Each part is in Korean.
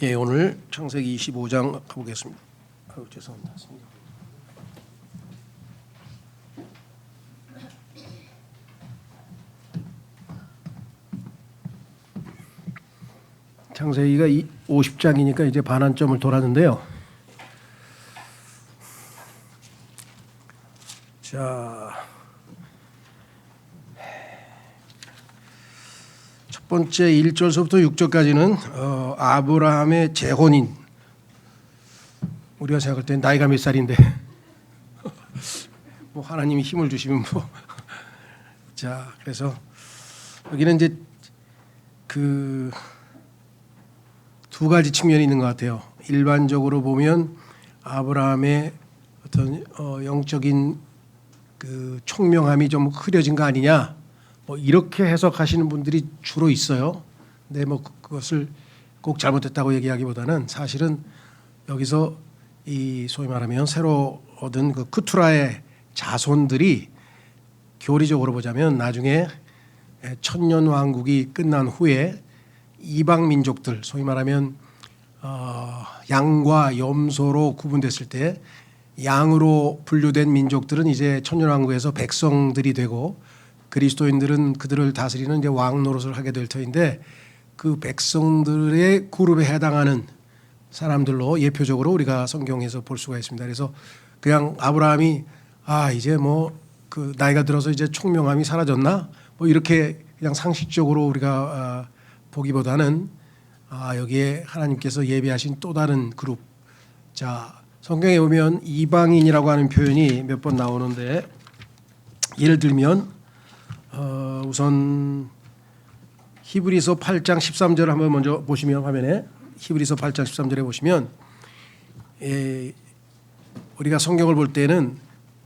예, 오늘 창세기 25장 가보겠습니다. 죄송합니다. 창세기가 50장이니까 이제 반환점을 돌았는데요. 자, 첫 번째 1절서부터 6절까지는 아브라함의 재혼인, 우리가 생각할 때 나이가 몇 살인데 뭐 하나님이 힘을 주시면 뭐 자, 그래서 여기는 이제 그 두 가지 측면이 있는 것 같아요. 일반적으로 보면 아브라함의 어떤 영적인 그 총명함이 좀 흐려진 거 아니냐, 뭐 이렇게 해석하시는 분들이 주로 있어요. 근데 뭐 그것을 꼭 잘못했다고 얘기하기보다는 사실은 여기서 이 소위 말하면 새로 얻은 그 크투라의 자손들이 교리적으로 보자면 나중에 천년 왕국이 끝난 후에 이방 민족들, 소위 말하면 양과 염소로 구분됐을 때 양으로 분류된 민족들은 이제 천년 왕국에서 백성들이 되고 그리스도인들은 그들을 다스리는 이제 왕 노릇을 하게 될 터인데, 그 백성들의 그룹에 해당하는 사람들로 예표적으로 우리가 성경에서 볼 수가 있습니다. 그래서 그냥 아브라함이 이제 뭐 그 나이가 들어서 이제 총명함이 사라졌나 뭐 이렇게 그냥 상식적으로 우리가 보기보다는 여기에 하나님께서 예비하신 또 다른 그룹. 자, 성경에 보면 이방인이라고 하는 표현이 몇 번 나오는데, 예를 들면 우선 히브리서 8장 13절 한번 먼저 보시면, 화면에 히브리서 8장 13절에 보시면 우리가 성경을 볼 때는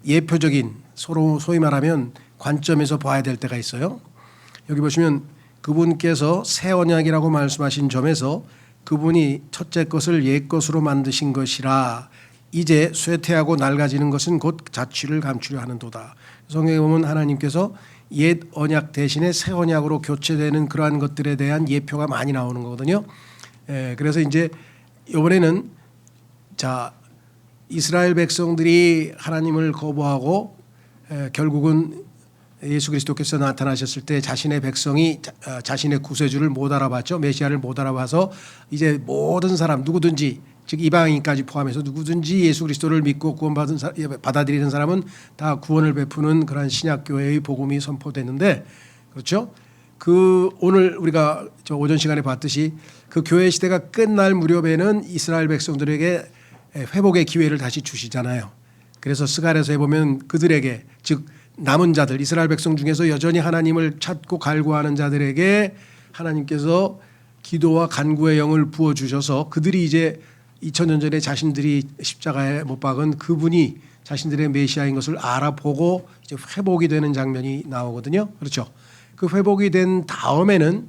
예표적인, 서로 소위 말하면 관점에서 봐야 될 때가 있어요. 여기 보시면 그분께서 새 언약이라고 말씀하신 점에서 그분이 첫째 것을 옛 것으로 만드신 것이라 이제 쇠퇴하고 낡아지는 것은 곧 자취를 감추려 하는도다. 성경에 보면 하나님께서 옛 언약 대신에 새 언약으로 교체되는 그러한 것들에 대한 예표가 많이 나오는 거거든요. 그래서 이제 이번에는 자, 이스라엘 백성들이 하나님을 거부하고 결국은 예수 그리스도께서 나타나셨을 때 자신의 백성이 자신의 구세주를 못 알아봤죠. 메시아를 못 알아봐서 이제 모든 사람 누구든지, 즉 이방인까지 포함해서 누구든지 예수 그리스도를 믿고 구원받은 받아들이는 사람은 다 구원을 베푸는 그런 신약교회의 복음이 선포됐는데, 그렇죠? 그 오늘 우리가 저 오전 시간에 봤듯이 그 교회 시대가 끝날 무렵에는 이스라엘 백성들에게 회복의 기회를 다시 주시잖아요. 그래서 스가랴서에 보면 그들에게, 즉 남은 자들, 이스라엘 백성 중에서 여전히 하나님을 찾고 갈구하는 자들에게 하나님께서 기도와 간구의 영을 부어주셔서 그들이 이제 2000년 전에 자신들이 십자가에 못 박은 그분이 자신들의 메시아인 것을 알아보고 이제 회복이 되는 장면이 나오거든요. 그렇죠? 그 회복이 된 다음에는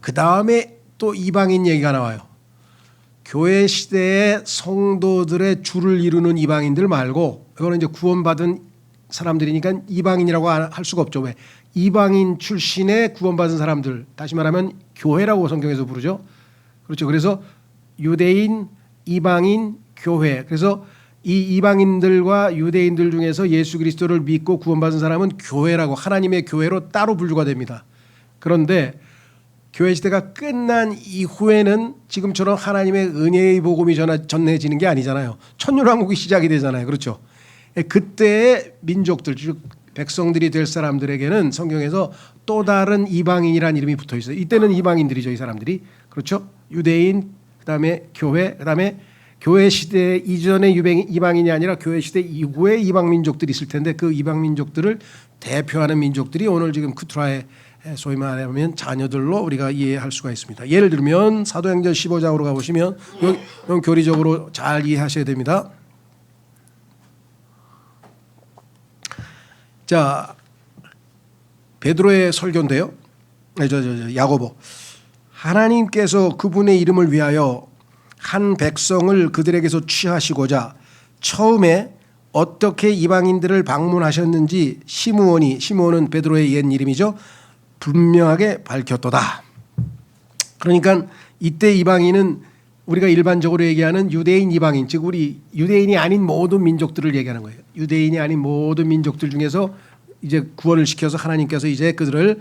그 다음에 또 이방인 얘기가 나와요. 교회 시대의 성도들의 주를 이루는 이방인들 말고, 이거는 이제 구원받은 사람들이니까 이방인이라고 할 수가 없죠. 왜? 이방인 출신의 구원받은 사람들, 다시 말하면 교회라고 성경에서 부르죠. 그렇죠. 그래서 유대인, 이방인, 교회. 그래서 이 이방인들과 유대인들 중에서 예수 그리스도를 믿고 구원받은 사람은 교회라고, 하나님의 교회로 따로 분류가 됩니다. 그런데 교회 시대가 끝난 이후에는 지금처럼 하나님의 은혜의 복음이 전해지는 게 아니잖아요. 천년왕국이 시작이 되잖아요. 그렇죠. 그때의 민족들, 즉 백성들이 될 사람들에게는 성경에서 또 다른 이방인이라는 이름이 붙어 있어요. 이때는 이방인들이죠, 이 사람들이. 그렇죠. 유대인, 그다음에 교회, 그다음에 교회 시대 이전의 이방인이 아니라 교회 시대 이후에 이방 민족들이 있을 텐데, 그 이방 민족들을 대표하는 민족들이 오늘 지금 크투라의 소위 말하면 자녀들로 우리가 이해할 수가 있습니다. 예를 들면 사도행전 15장으로 가보시면 이건 교리적으로 잘 이해하셔야 됩니다. 자, 베드로의 설교인데요. 야고보. 하나님께서 그분의 이름을 위하여 한 백성을 그들에게서 취하시고자 처음에 어떻게 이방인들을 방문하셨는지 시므온은 베드로의 옛 이름이죠, 분명하게 밝혔도다. 그러니까 이때 이방인은 우리가 일반적으로 얘기하는 유대인, 이방인, 즉 우리 유대인이 아닌 모든 민족들을 얘기하는 거예요. 유대인이 아닌 모든 민족들 중에서 이제 구원을 시켜서 하나님께서 이제 그들을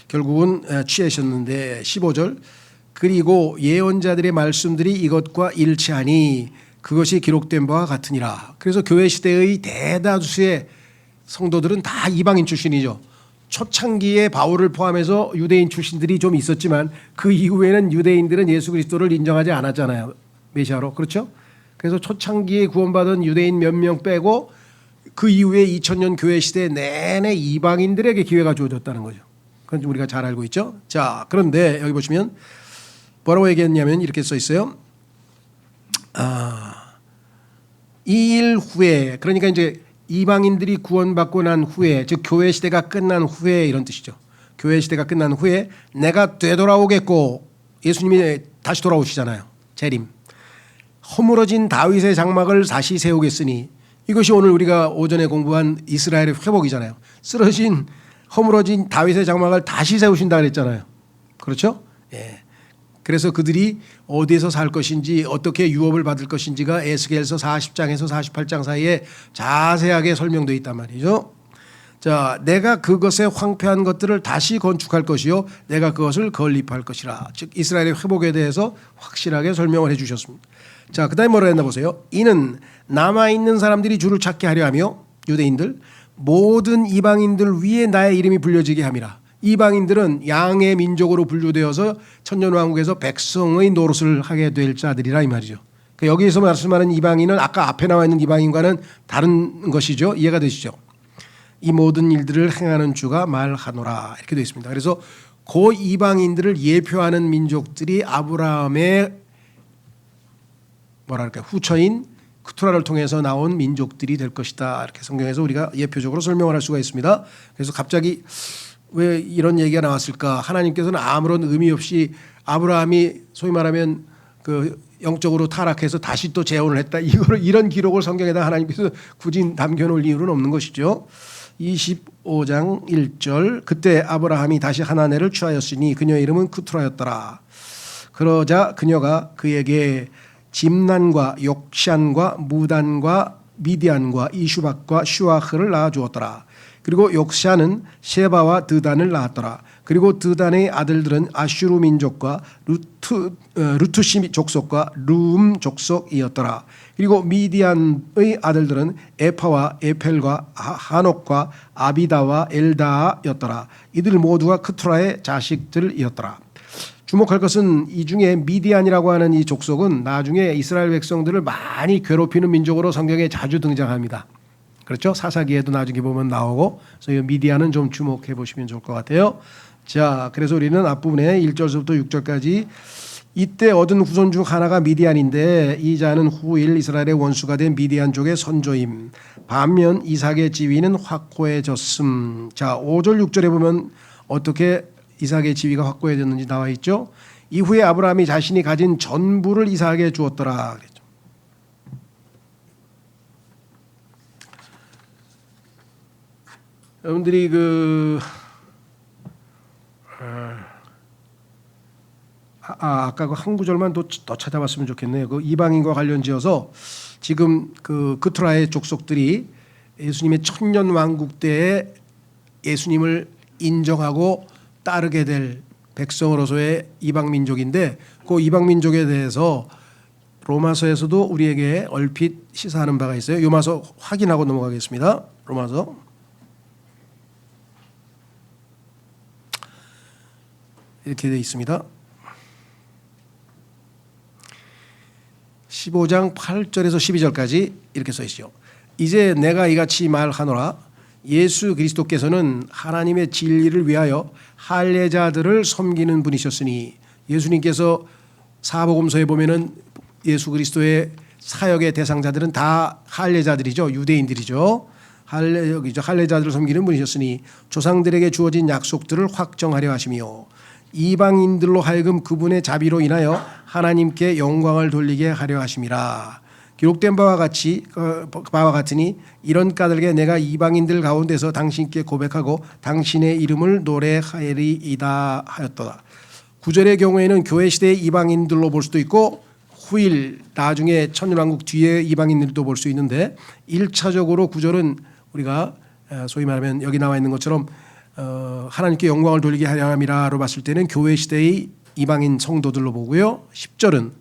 결국은 취하셨는데 15절 그리고 예언자들의 말씀들이 이것과 일치하니 그것이 기록된 바와 같으니라. 그래서 교회 시대의 대다수의 성도들은 다 이방인 출신이죠. 초창기에 바울을 포함해서 유대인 출신들이 좀 있었지만 그 이후에는 유대인들은 예수 그리스도를 인정하지 않았잖아요. 메시아로. 그렇죠? 그래서 초창기에 구원받은 유대인 몇 명 빼고 그 이후에 2000년 교회 시대 내내 이방인들에게 기회가 주어졌다는 거죠. 그건 우리가 잘 알고 있죠. 자, 그런데 여기 보시면 뭐라고 얘기했냐면 이렇게 써 있어요. 이 일 후에, 그러니까 이제 이방인들이 구원받고 난 후에, 즉 교회 시대가 끝난 후에 이런 뜻이죠. 교회 시대가 끝난 후에 내가 되돌아오겠고, 예수님이 다시 돌아오시잖아요. 재림. 허물어진 다윗의 장막을 다시 세우겠으니, 이것이 오늘 우리가 오전에 공부한 이스라엘의 회복이잖아요. 쓰러진 허물어진 다윗의 장막을 다시 세우신다 그랬잖아요. 그렇죠? 예. 그래서 그들이 어디에서 살 것인지 어떻게 유업을 받을 것인지가 에스겔서 40장에서 48장 사이에 자세하게 설명되어 있단 말이죠. 자, 내가 그것에 황폐한 것들을 다시 건축할 것이요 내가 그것을 건립할 것이라. 즉 이스라엘의 회복에 대해서 확실하게 설명을 해 주셨습니다. 자, 그다음에 뭐라 했나 보세요. 이는 남아있는 사람들이 주를 찾게 하려 하며 유대인들 모든 이방인들 위에 나의 이름이 불려지게 함이라. 이방인들은 양의 민족으로 분류되어서 천년왕국에서 백성의 노릇을 하게 될 자들이라 이 말이죠. 여기에서 말씀하는 이방인은 아까 앞에 나와 있는 이방인과는 다른 것이죠. 이해가 되시죠? 이 모든 일들을 행하는 주가 말하노라 이렇게 되어 있습니다. 그래서 그 이방인들을 예표하는 민족들이 아브라함의 뭐랄까 후처인 크투라를 통해서 나온 민족들이 될 것이다. 이렇게 성경에서 우리가 예표적으로 설명을 할 수가 있습니다. 그래서 갑자기 왜 이런 얘기가 나왔을까? 하나님께서는 아무런 의미 없이 아브라함이 소위 말하면 그 영적으로 타락해서 다시 또 재혼을 했다. 이런 기록을 성경에다 하나님께서 굳이 남겨놓을 이유는 없는 것이죠. 25장 1절 그때 아브라함이 다시 한 아내를 취하였으니 그녀의 이름은 크투라였더라. 그러자 그녀가 그에게 짐난과 욕샨과 무단과 미디안과 이슈박과 슈아흐를 낳아주었더라. 그리고 욕샨은 셰바와 드단을 낳았더라. 그리고 드단의 아들들은 아슈르 민족과 루투시 족속과 룸 족속이었더라. 그리고 미디안의 아들들은 에파와 에펠과 하녹과 아비다와 엘다였더라. 이들 모두가 크투라의 자식들이었더라. 주목할 것은 이 중에 미디안이라고 하는 이 족속은 나중에 이스라엘 백성들을 많이 괴롭히는 민족으로 성경에 자주 등장합니다. 그렇죠? 사사기에도 나중에 보면 나오고, 그래서 이 미디안은 좀 주목해 보시면 좋을 것 같아요. 자, 그래서 우리는 앞부분에 1절부터 6절까지 이때 얻은 후손 중 하나가 미디안인데 이 자는 후일 이스라엘의 원수가 된 미디안족의 선조임. 반면 이삭의 지위는 확고해졌음. 자, 5절 6절에 보면 어떻게 이삭의 지위가 확고해졌는지 나와 있죠. 이후에 아브라함이 자신이 가진 전부를 이삭에게 주었더라. 그랬죠. 여러분들이 아까 그 한 구절만 더 찾아봤으면 좋겠네요. 그 이방인과 관련지어서 지금 그 크투라의 족속들이 예수님의 천년 왕국 때에 예수님을 인정하고 따르게 될 백성으로서의 이방 민족인데 그 이방 민족에 대해서 로마서에서도 우리에게 얼핏 시사하는 바가 있어요. 요마서 확인하고 넘어가겠습니다. 로마서 이렇게 되어 있습니다. 15장 8절에서 12절까지 이렇게 써 있죠. 이제 내가 이같이 말하노라. 예수 그리스도께서는 하나님의 진리를 위하여 할례자들을 섬기는 분이셨으니 예수님께서 사복음서에 보면은 예수 그리스도의 사역의 대상자들은 다 할례자들이죠. 유대인들이죠. 할례자들을 섬기는 분이셨으니 조상들에게 주어진 약속들을 확정하려 하시며 이방인들로 하여금 그분의 자비로 인하여 하나님께 영광을 돌리게 하려 하심이라. 기록된 바와 같으니 이런 까닭에 내가 이방인들 가운데서 당신께 고백하고 당신의 이름을 노래하리이다 하였도다. 9절의 경우에는 교회 시대의 이방인들로 볼 수도 있고 후일 나중에 천년왕국 뒤에 이방인들도 볼 수 있는데 1차적으로 구절은 우리가 소위 말하면 여기 나와 있는 것처럼 하나님께 영광을 돌리게 하려 함이라로 봤을 때는 교회 시대의 이방인 성도들로 보고요. 10절은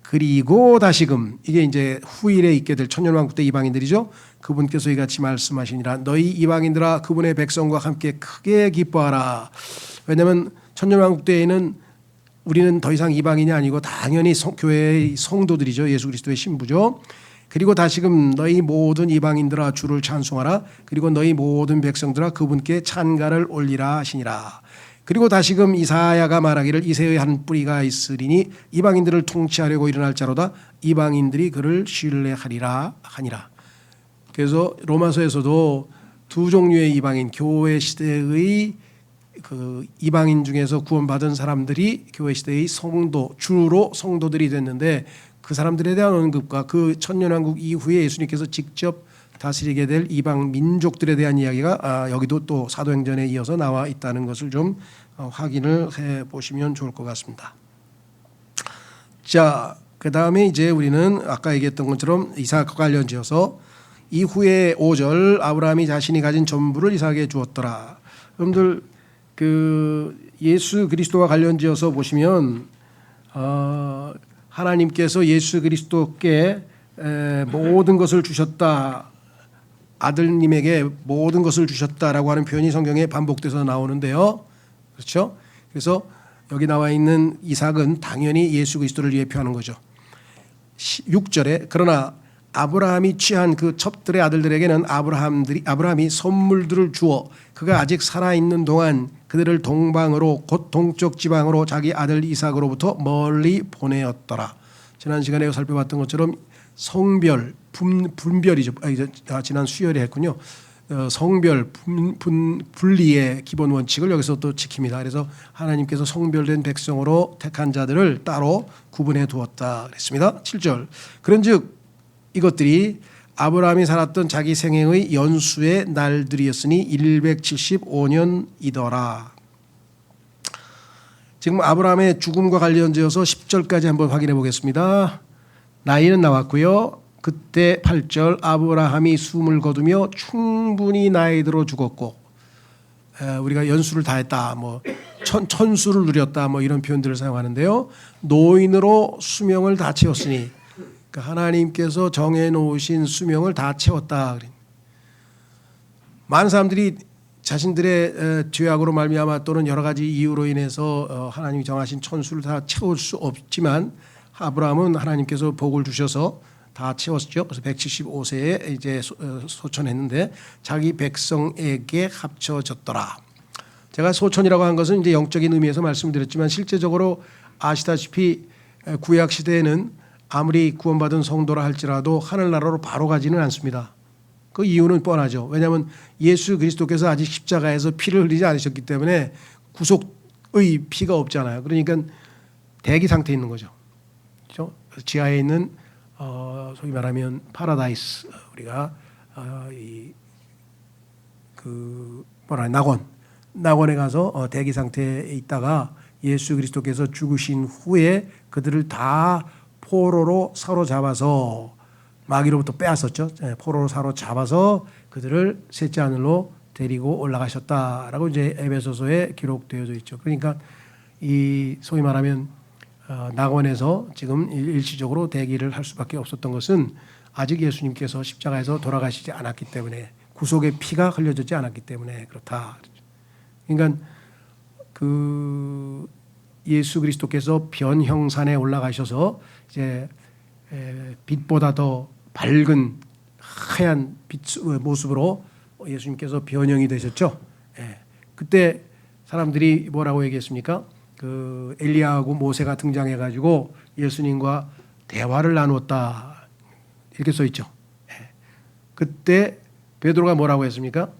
그리고 다시금 이게 이제 후일에 있게 될 천년왕국 때 이방인들이죠. 그분께서 이같이 말씀하시니라 너희 이방인들아 그분의 백성과 함께 크게 기뻐하라. 왜냐하면 천년왕국 때에는 우리는 더 이상 이방인이 아니고 당연히 교회의 성도들이죠. 예수 그리스도의 신부죠. 그리고 다시금 너희 모든 이방인들아 주를 찬송하라. 그리고 너희 모든 백성들아 그분께 찬가를 올리라 하시니라. 그리고 다시금 이사야가 말하기를 이새의 한 뿌리가 있으리니 이방인들을 통치하려고 일어날 자로다. 이방인들이 그를 신뢰하리라 하니라. 그래서 로마서에서도 두 종류의 이방인, 교회 시대의 그 이방인 중에서 구원받은 사람들이 교회 시대의 성도, 주로 성도들이 됐는데 그 사람들에 대한 언급과 그 천년왕국 이후에 예수님께서 직접 다스리게 될 이방 민족들에 대한 이야기가 여기도 또 사도행전에 이어서 나와 있다는 것을 좀 확인을 해 보시면 좋을 것 같습니다. 자, 그 다음에 이제 우리는 아까 얘기했던 것처럼 이삭과 관련지어서 이후에 5절 아브라함이 자신이 가진 전부를 이삭에게 주었더라. 여러분들 그 예수 그리스도와 관련지어서 보시면 하나님께서 예수 그리스도께 모든 것을 주셨다. 아들님에게 모든 것을 주셨다라고 하는 표현이 성경에 반복돼서 나오는데요. 그렇죠? 그래서 여기 나와 있는 이삭은 당연히 예수 그리스도를 예표하는 거죠. 6절에 그러나 아브라함이 취한 그 첩들의 아들들에게는 아브라함이 선물들을 주어 그가 아직 살아있는 동안 그들을 동방으로 곧 동쪽 지방으로 자기 아들 이삭으로부터 멀리 보내었더라. 지난 시간에 살펴봤던 것처럼 성별, 분별이죠. 지난 수요일에 했군요. 성별, 분리의 기본 원칙을 여기서 또 지킵니다. 그래서 하나님께서 성별된 백성으로 택한 자들을 따로 구분해 두었다 그랬습니다. 7절 그런즉 이것들이 아브라함이 살았던 자기 생애의 연수의 날들이었으니 175년이더라. 지금 아브라함의 죽음과 관련지어서 10절까지 한번 확인해 보겠습니다. 나이는 나왔고요. 그때 8절 아브라함이 숨을 거두며 충분히 나이 들어 죽었고 우리가 연수를 다했다, 뭐 천수를 누렸다, 뭐 이런 표현들을 사용하는데요. 노인으로 수명을 다 채웠으니 그러니까 하나님께서 정해놓으신 수명을 다 채웠다. 많은 사람들이 자신들의 죄악으로 말미암아 또는 여러 가지 이유로 인해서 하나님이 정하신 천수를 다 채울 수 없지만 아브라함은 하나님께서 복을 주셔서 다 채웠죠. 그래서 175세에 이제 소천했는데 자기 백성에게 합쳐졌더라. 제가 소천이라고 한 것은 이제 영적인 의미에서 말씀드렸지만 실제적으로 아시다시피 구약 시대에는 아무리 구원받은 성도라 할지라도 하늘나라로 바로 가지는 않습니다. 그 이유는 뻔하죠. 왜냐하면 예수 그리스도께서 아직 십자가에서 피를 흘리지 않으셨기 때문에 구속의 피가 없잖아요. 그러니까 대기 상태에 있는 거죠. 그렇죠? 지하에 있는 소위 말하면 파라다이스, 우리가 낙원에 가서 대기 상태에 있다가 예수 그리스도께서 죽으신 후에 그들을 다 포로로 사로잡아서 마귀로부터 빼앗았죠. 포로로 사로잡아서 그들을 셋째 하늘로 데리고 올라가셨다라고 이제 에베소서에 기록되어져 있죠. 그러니까 이 소위 말하면 낙원에서 지금 일시적으로 대기를 할 수밖에 없었던 것은 아직 예수님께서 십자가에서 돌아가시지 않았기 때문에 구속의 피가 흘려지지 않았기 때문에 그렇다. 그러니까 그 예수 그리스도께서 변형산에 올라가셔서 이제 빛보다 더 밝은 하얀 빛 모습으로 예수님께서 변형이 되셨죠. 그때 사람들이 뭐라고 얘기했습니까? 그 엘리야하고 모세가 등장해가지고 예수님과 대화를 나누었다 이렇게 써 있죠. 그때 베드로가 뭐라고 했습니까?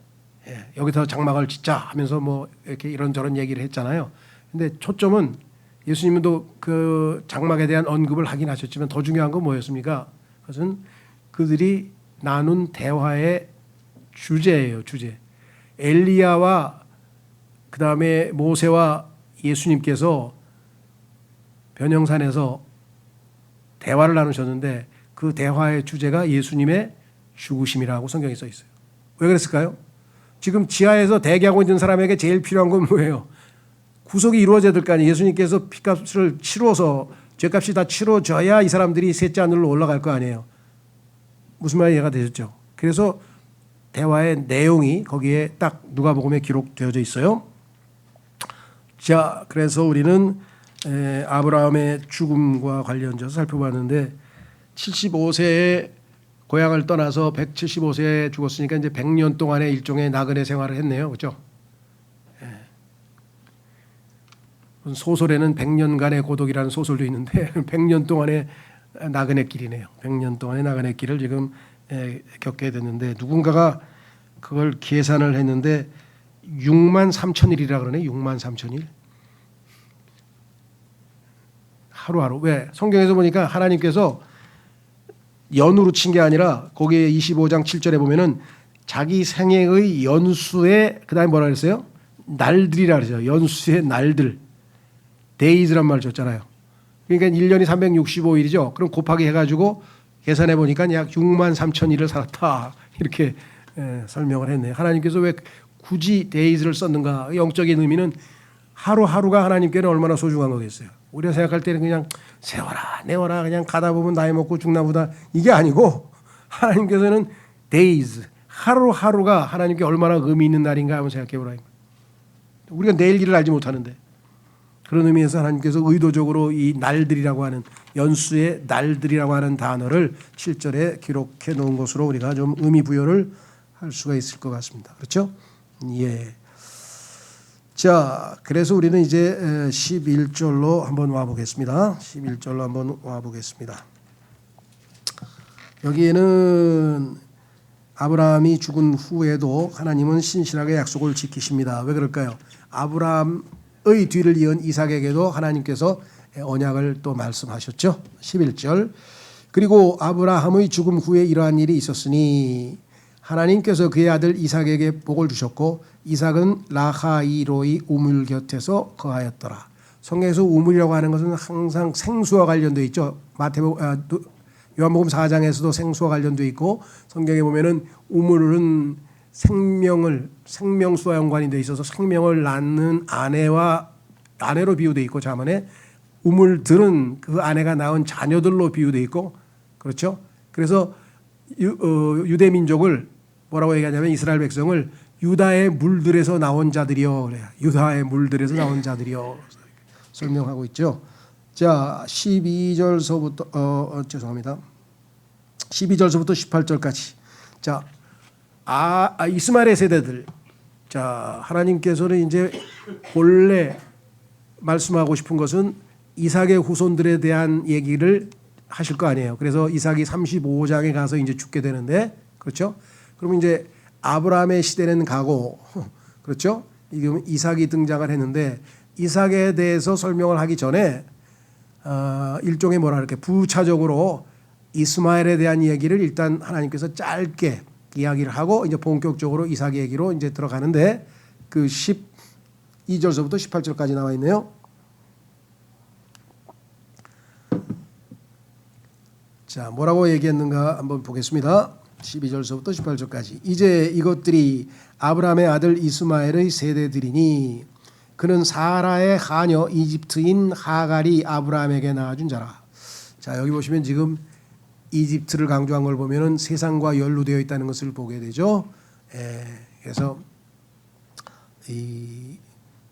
여기서 장막을 짓자 하면서 뭐 이렇게 이런저런 얘기를 했잖아요. 근데 초점은 예수님도 그 장막에 대한 언급을 하긴 하셨지만 더 중요한 건 뭐였습니까? 그것은 그들이 나눈 대화의 주제예요. 주제. 엘리야와 그 다음에 모세와 예수님께서 변형산에서 대화를 나누셨는데 그 대화의 주제가 예수님의 죽으심이라고 성경에 써 있어요. 왜 그랬을까요? 지금 지하에서 대기하고 있는 사람에게 제일 필요한 건 뭐예요? 구속이 이루어져야 될 거 아니에요. 예수님께서 피값을 치러서 죄값이 다 치러져야 이 사람들이 셋째 하늘로 올라갈 거 아니에요. 무슨 말이 이해가 되셨죠? 그래서 대화의 내용이 거기에 딱 누가복음에 기록되어져 있어요. 자, 그래서 우리는 아브라함의 죽음과 관련해서 살펴봤는데 75세에 고향을 떠나서 175세에 죽었으니까 이제 100년 동안의 일종의 나그네 생활을 했네요. 그렇죠? 소설에는 100년간의 고독이라는 소설도 있는데 100년 동안의 나그네 길이네요. 100년 동안의 나그네 길을 지금 겪게 됐는데 누군가가 그걸 계산을 했는데 6만 3천일이라 그러네. 6만 3천일. 하루하루. 왜? 성경에서 보니까 하나님께서 연으로 친 게 아니라 거기에 25장 7절에 보면은 자기 생애의 연수에 그다음에 뭐라 그랬어요? 날들이라 그러죠. 연수의 날들. 데이즈란 말 줬잖아요. 그러니까 1년이 365일이죠. 그럼 곱하기 해가지고 계산해 보니까 약 6만 3천일을 살았다. 이렇게 설명을 했네요. 하나님께서 왜 굳이 데이즈를 썼는가? 영적인 의미는 하루하루가 하나님께는 얼마나 소중한 거겠어요. 우리가 생각할 때는 그냥 세워라 내워라 그냥 가다 보면 나이 먹고 죽나 보다 이게 아니고 하나님께서는 days 하루하루가 하나님께 얼마나 의미 있는 날인가 한번 생각해 보라. 우리가 내일 일을 알지 못하는데 그런 의미에서 하나님께서 의도적으로 이 날들이라고 하는 연수의 날들이라고 하는 단어를 7절에 기록해 놓은 것으로 우리가 좀 의미 부여를 할 수가 있을 것 같습니다. 그렇죠? 예. 자, 그래서 우리는 이제 11절로 한번 와 보겠습니다. 11절로 한번 와 보겠습니다. 여기에는 아브라함이 죽은 후에도 하나님은 신실하게 약속을 지키십니다. 왜 그럴까요? 아브라함의 뒤를 이은 이삭에게도 하나님께서 언약을 또 말씀하셨죠. 11절. 그리고 아브라함의 죽음 후에 이러한 일이 있었으니 하나님께서 그의 아들 이삭에게 복을 주셨고 이삭은 라하이로의 우물 곁에서 거하였더라. 성경에서 우물이라고 하는 것은 항상 생수와 관련되어 있죠. 요한복음 4장에서도 생수와 관련되어 있고 성경에 보면은 우물은 생명수와 연관이 되어 있어서 생명을 낳는 아내로 비유되어 있고 자문에 우물들은 그 아내가 낳은 자녀들로 비유되어 있고 그렇죠. 그래서 유대 민족을 뭐라고 얘기하냐면 이스라엘 백성을 유다의 물들에서 나온 자들이요. 그래요. 유다의 물들에서 나온 자들이요. 설명하고 있죠. 자, 12절서부터 죄송합니다. 12절서부터 18절까지. 자, 이스마엘의 세대들. 자, 하나님께서는 이제 본래 말씀하고 싶은 것은 이삭의 후손들에 대한 얘기를 하실 거 아니에요. 그래서 이삭이 35장에 가서 이제 죽게 되는데, 그렇죠? 그러면 이제 아브라함의 시대는 가고, 그렇죠? 이삭이 등장을 했는데 이삭에 대해서 설명을 하기 전에 일종의 뭐라 그럴까 부차적으로 이스마엘에 대한 얘기를 일단 하나님께서 짧게 이야기를 하고 이제 본격적으로 이삭 얘기로 이제 들어가는데 그 12절서부터 18절까지 나와 있네요. 자, 뭐라고 얘기했는가 한번 보겠습니다. 12절서부터 18절까지. 이제 이것들이 아브라함의 아들 이스마엘의 세대들이니 그는 사라의 하녀 이집트인 하갈이 아브라함에게 낳아준 자라. 자, 여기 보시면 지금 이집트를 강조한 걸 보면은 세상과 연루되어 있다는 것을 보게 되죠. 그래서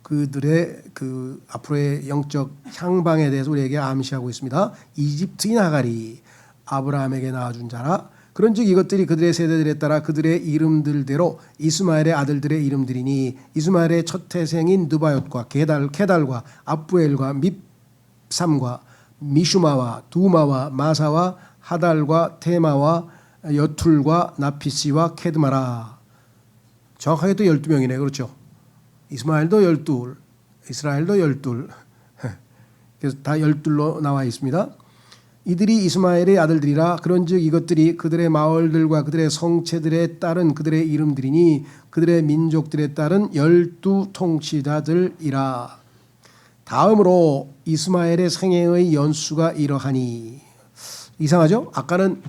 그들의 그 앞으로의 영적 향방에 대해서 우리에게 암시하고 있습니다. 이집트인 하갈이 아브라함에게 낳아준 자라. 그런즉 이것들이 그들의 세대들에 따라 그들의 이름들대로 이스마엘의 아들들의 이름들이니 이스마엘의 첫 태생인 느바옅과 게달과 압부엘과 밉삼과 미슈마와 두마와 마사와 하달과 테마와 여툴과 나피시와 케드마라. 정확하게 또 12명이네. 그렇죠. 이스마엘도 12, 이스라엘도 12. 그래서 다 12로 나와 있습니다. 이들이 이스마엘의 아들들이라. 그런즉 이것들이 그들의 마을들과 그들의 성체들에 따른 그들의 이름들이니 그들의 민족들에 따른 12 통치자들이라. 다음으로 이스마엘의 생애의 연수가 이러하니 이상하죠? 아까는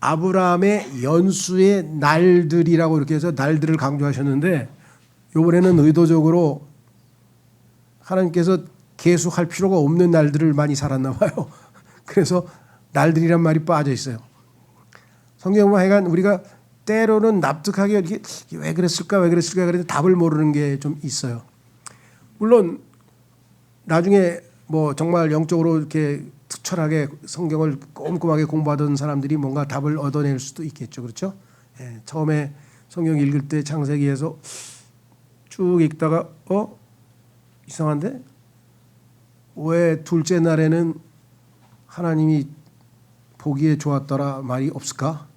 아브라함의 연수의 날들이라고 이렇게 해서 날들을 강조하셨는데 이번에는 의도적으로 하나님께서 계속할 필요가 없는 날들을 많이 살았나 봐요. 그래서 날들이란 말이 빠져 있어요. 성경은 하여간 우리가 때로는 납득하기 이렇게 왜 그랬을까 그런데 답을 모르는 게 좀 있어요. 물론 나중에 뭐 정말 영적으로 이렇게 투철하게 성경을 꼼꼼하게 공부하던 사람들이 뭔가 답을 얻어낼 수도 있겠죠. 그렇죠? 예, 처음에 성경 읽을 때 창세기에서 쭉 읽다가 이상한데 왜 둘째 날에는 하나님이 보기에 좋았더라 말이 없을까?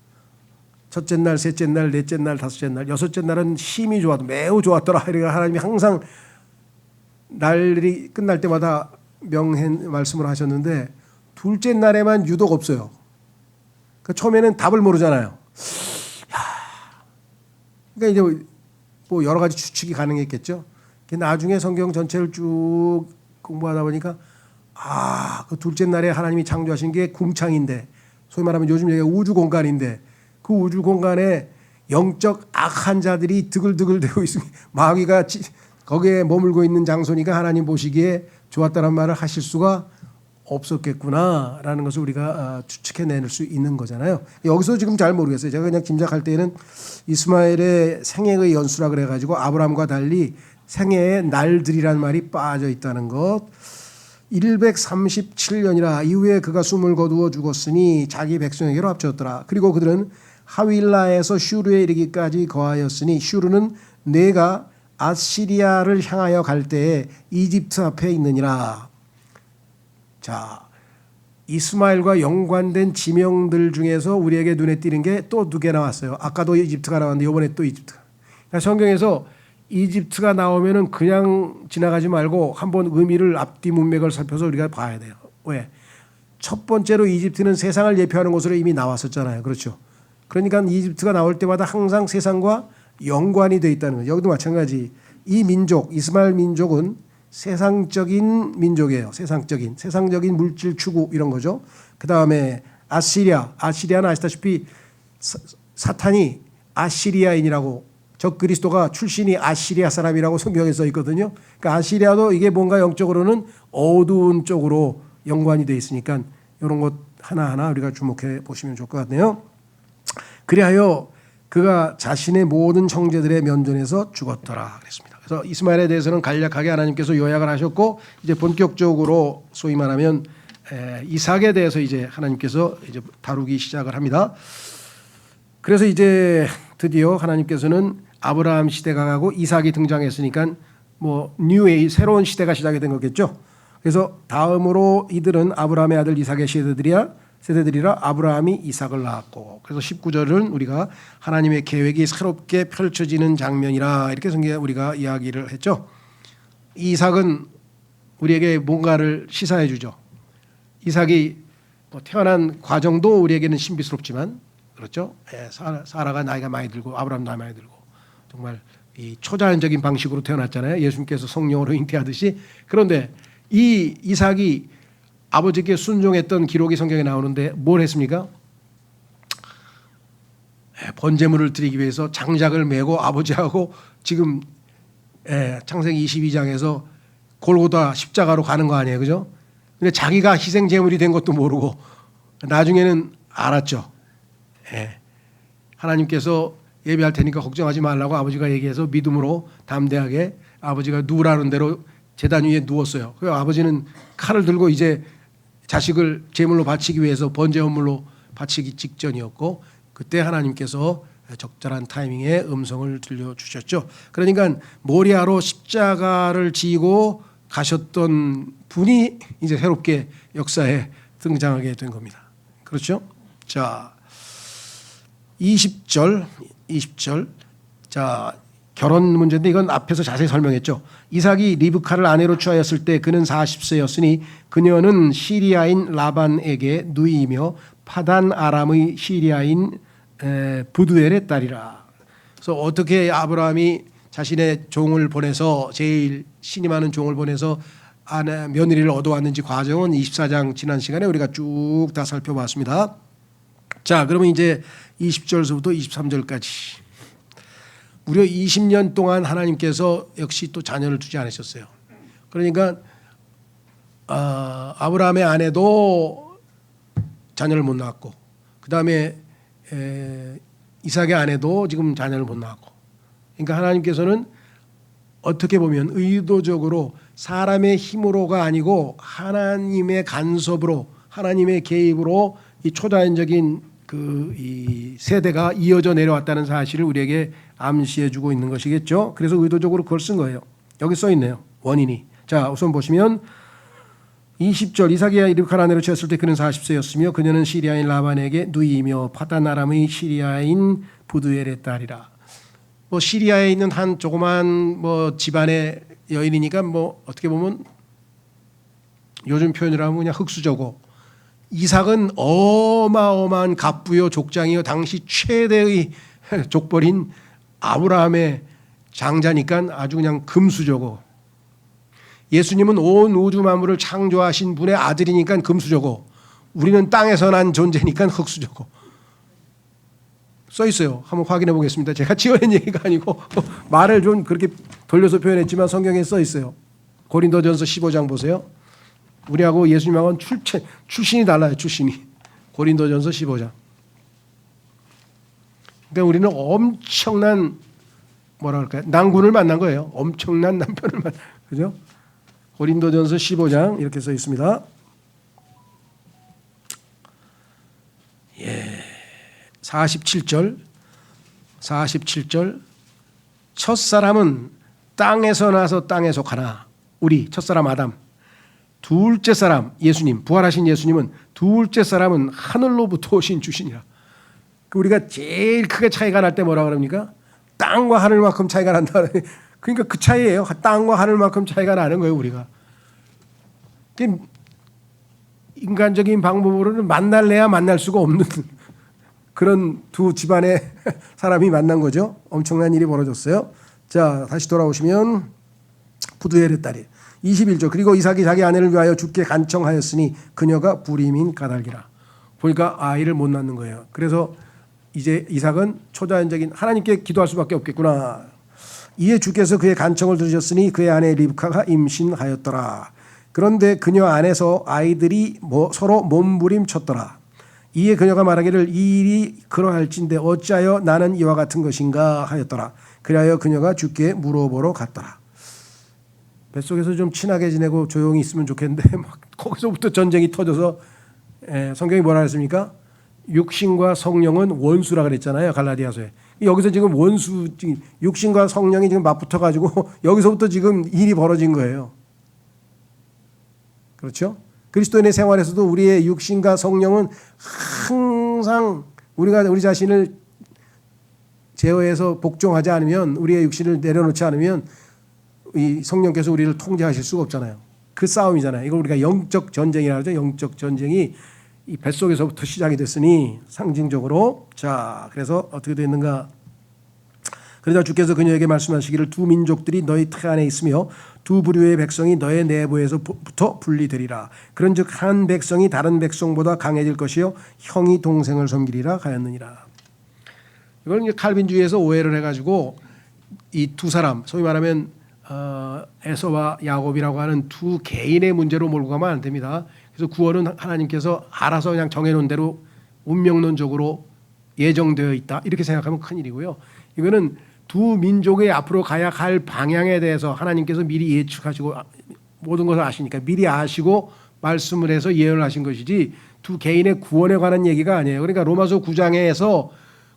첫째 날, 셋째 날, 넷째 날, 다섯째 날, 여섯째 날은 심히 좋았다, 매우 좋았더라. 그러니까 하나님이 항상 날이 끝날 때마다 명한 말씀을 하셨는데 둘째 날에만 유독 없어요. 그러니까 처음에는 답을 모르잖아요. 그러니까 이제 뭐 여러 가지 추측이 가능했겠죠. 나중에 성경 전체를 쭉 공부하다 보니까 그 둘째 날에 하나님이 창조하신 게 궁창인데 소위 말하면 요즘 얘기가 우주 공간인데 그 우주 공간에 영적 악한 자들이 드글드글대고 있으니 마귀가 거기에 머물고 있는 장소니까 하나님 보시기에 좋았다는 말을 하실 수가 없었겠구나라는 것을 우리가 추측해낼 수 있는 거잖아요. 여기서 지금 잘 모르겠어요. 제가 그냥 짐작할 때는 이스마엘의 생애의 연수라 그래가지고 아브라함과 달리 생애의 날들이란 말이 빠져 있다는 것. 137년이라 이후에 그가 숨을 거두어 죽었으니 자기 백성에게로 합쳤더라. 그리고 그들은 하윌라에서 슈르에 이르기까지 거하였으니 슈르는 내가 아시리아를 향하여 갈 때에 이집트 앞에 있느니라. 자, 이스마엘과 연관된 지명들 중에서 우리에게 눈에 띄는 게 또 두 개 나왔어요. 아까도 이집트가 나왔는데 이번에 또 이집트가. 그러니까 성경에서 이집트가 나오면은 그냥 지나가지 말고 한번 의미를 앞뒤 문맥을 살펴서 우리가 봐야 돼요. 왜? 첫 번째로 이집트는 세상을 예표하는 것으로 이미 나왔었잖아요. 그렇죠? 그러니까 이집트가 나올 때마다 항상 세상과 연관이 돼 있다는 거예요. 여기도 마찬가지. 이 민족, 이스마엘 민족은 세상적인 민족이에요. 세상적인 물질 추구 이런 거죠. 그 다음에 아시리아는 아시다시피 사탄이 아시리아인이라고 적 그리스도가 출신이 아시리아 사람이라고 성경에 써 있거든요. 그러니까 아시리아도 이게 뭔가 영적으로는 어두운 쪽으로 연관이 돼 있으니까 이런 것 하나하나 우리가 주목해 보시면 좋을 것 같네요. 그리하여 그가 자신의 모든 형제들의 면전에서 죽었더라 그랬습니다. 그래서 이스마엘에 대해서는 간략하게 하나님께서 요약을 하셨고 이제 본격적으로 소위 말하면 이삭에 대해서 이제 하나님께서 이제 다루기 시작을 합니다. 그래서 이제 드디어 하나님께서는 아브라함 시대가 가고 이삭이 등장했으니까 뭐 뉴에이 새로운 시대가 시작이 된 거겠죠. 그래서 다음으로 이들은 아브라함의 아들 이삭의 세대들이라 아브라함이 이삭을 낳았고 그래서 19절은 우리가 하나님의 계획이 새롭게 펼쳐지는 장면이라 이렇게 우리가 이야기를 했죠. 이삭은 우리에게 뭔가를 시사해 주죠. 이삭이 뭐 태어난 과정도 우리에게는 신비스럽지만 그렇죠. 사라가 나이가 많이 들고 아브라함 나이 많이 들고 정말 이 초자연적인 방식으로 태어났잖아요. 예수님께서 성령으로 잉태하듯이. 그런데 이 이삭이 아버지께 순종했던 기록이 성경에 나오는데 뭘 했습니까? 번제물을 드리기 위해서 장작을 메고 아버지하고 지금 창세기 22장에서 골고다 십자가로 가는 거 아니에요, 그죠? 근데 자기가 희생 제물이 된 것도 모르고 나중에는 알았죠. 하나님께서 예배할 테니까 걱정하지 말라고 아버지가 얘기해서 믿음으로 담대하게 아버지가 누우라는 대로 제단 위에 누웠어요. 그 아버지는 칼을 들고 이제 자식을 제물로 바치기 위해서 번제 헌물로 바치기 직전이었고 그때 하나님께서 적절한 타이밍에 음성을 들려주셨죠. 그러니까 모리아로 십자가를 지고 가셨던 분이 이제 새롭게 역사에 등장하게 된 겁니다. 그렇죠? 자, 20절. 자, 결혼 문제인데 이건 앞에서 자세히 설명했죠. 이삭이 리브카를 아내로 취하였을 때 그는 40세였으니 그녀는 시리아인 라반에게 누이이며 파단 아람의 시리아인 부두엘의 딸이라. 그래서 어떻게 아브라함이 자신의 종을 보내서 제일 신임하는 종을 보내서 아내 며느리를 얻어왔는지 과정은 24장 지난 시간에 우리가 쭉 다 살펴봤습니다. 자, 그러면 이제 20절서부터 23절까지 무려 20년 동안 하나님께서 역시 또 자녀를 두지 않으셨어요. 그러니까 아브라함의 아내도 자녀를 못 낳았고, 그 다음에 이삭의 아내도 지금 자녀를 못 낳았고, 그러니까 하나님께서는 어떻게 보면 의도적으로 사람의 힘으로가 아니고 하나님의 간섭으로, 하나님의 개입으로 이 초자연적인 이 세대가 이어져 내려왔다는 사실을 우리에게 암시해주고 있는 것이겠죠. 그래서 의도적으로 그걸 쓴 거예요. 여기 써 있네요. 원인이. 자, 우선 보시면 20절 이삭이 리브카를 아내로 취했을 때 그는 40세였으며 그녀는 시리아인 라반에게 누이며 파단 아람의 시리아인 부두엘의 딸이라. 뭐 시리아에 있는 한 조그만 뭐 집안의 여인이니까 뭐 어떻게 보면 요즘 표현으로 하면 그냥 흙수저고, 이삭은 어마어마한 갑부요 족장이요 당시 최대의 족벌인 아브라함의 장자니까 아주 그냥 금수저고, 예수님은 온 우주 만물을 창조하신 분의 아들이니까 금수저고, 우리는 땅에서 난 존재니까 흙수저고 써 있어요. 한번 확인해 보겠습니다. 제가 지어낸 얘기가 아니고 말을 좀 그렇게 돌려서 표현했지만 성경에 써 있어요. 고린도전서 15장 보세요. 우리하고 예수님하고는 출신이 달라요. 출신이. 고린도전서 15장. 그러니까 우리는 엄청난 뭐라 그럴까요? 난군을 만난 거예요. 엄청난 남편을 만난, 그죠? 고린도전서 15장 이렇게 써 있습니다. 예. 47절 첫사람은 땅에서 나서 땅에 속하나 우리 첫사람 아담, 둘째 사람 예수님, 부활하신 예수님은 둘째 사람은 하늘로부터 오신 주시니라. 우리가 제일 크게 차이가 날 때 뭐라 그럽니까? 땅과 하늘만큼 차이가 난다. 그러니까 그 차이예요. 땅과 하늘만큼 차이가 나는 거예요. 우리가 인간적인 방법으로는 만날래야 만날 수가 없는 그런 두 집안의 사람이 만난 거죠. 엄청난 일이 벌어졌어요. 자, 다시 돌아오시면 부두엘의 딸이 21절 그리고 이삭이 자기 아내를 위하여 죽게 간청하였으니 그녀가 불임인 까닭이라. 보니까 아이를 못 낳는 거예요. 그래서 이제 이삭은 초자연적인 하나님께 기도할 수밖에 없겠구나. 이에 주께서 그의 간청을 들으셨으니 그의 아내 리브카가 임신하였더라. 그런데 그녀 안에서 아이들이 서로 몸부림쳤더라. 이에 그녀가 말하기를 이 일이 그러할진대 어찌하여 나는 이와 같은 것인가 하였더라. 그리하여 그녀가 주께 물어보러 갔더라. 뱃속에서 좀 친하게 지내고 조용히 있으면 좋겠는데 막 거기서부터 전쟁이 터져서 성경이 뭐라 했습니까? 육신과 성령은 원수라 그랬잖아요. 갈라디아서에. 여기서 지금 원수, 육신과 성령이 지금 맞붙어 가지고 여기서부터 지금 일이 벌어진 거예요. 그렇죠? 그리스도인의 생활에서도 우리의 육신과 성령은 항상 우리가 우리 자신을 제어해서 복종하지 않으면, 우리의 육신을 내려놓지 않으면 이 성령께서 우리를 통제하실 수가 없잖아요. 그 싸움이잖아요. 이걸 우리가 영적 전쟁이라고 하죠. 영적 전쟁이 이 뱃속에서부터 시작이 됐으니 상징적으로. 자, 그래서 어떻게 됐는가? 그러자 주께서 그녀에게 말씀하시기를 두 민족들이 너희 태 안에 있으며 두 부류의 백성이 너의 내부에서부터 분리되리라. 그런즉 한 백성이 다른 백성보다 강해질 것이요 형이 동생을 섬기리라 하였느니라. 이걸 이제 칼빈주의에서 오해를 해가지고 이 두 사람, 소위 말하면 에서와 야곱이라고 하는 두 개인의 문제로 몰고 가면 안 됩니다. 그래서 구원은 하나님께서 알아서 그냥 정해놓은 대로 운명론적으로 예정되어 있다 이렇게 생각하면 큰일이고요. 이거는 두 민족의 앞으로 가야 할 방향에 대해서 하나님께서 미리 예측하시고 모든 것을 아시니까 미리 아시고 말씀을 해서 예언을 하신 것이지 두 개인의 구원에 관한 얘기가 아니에요. 그러니까 로마서 9장에서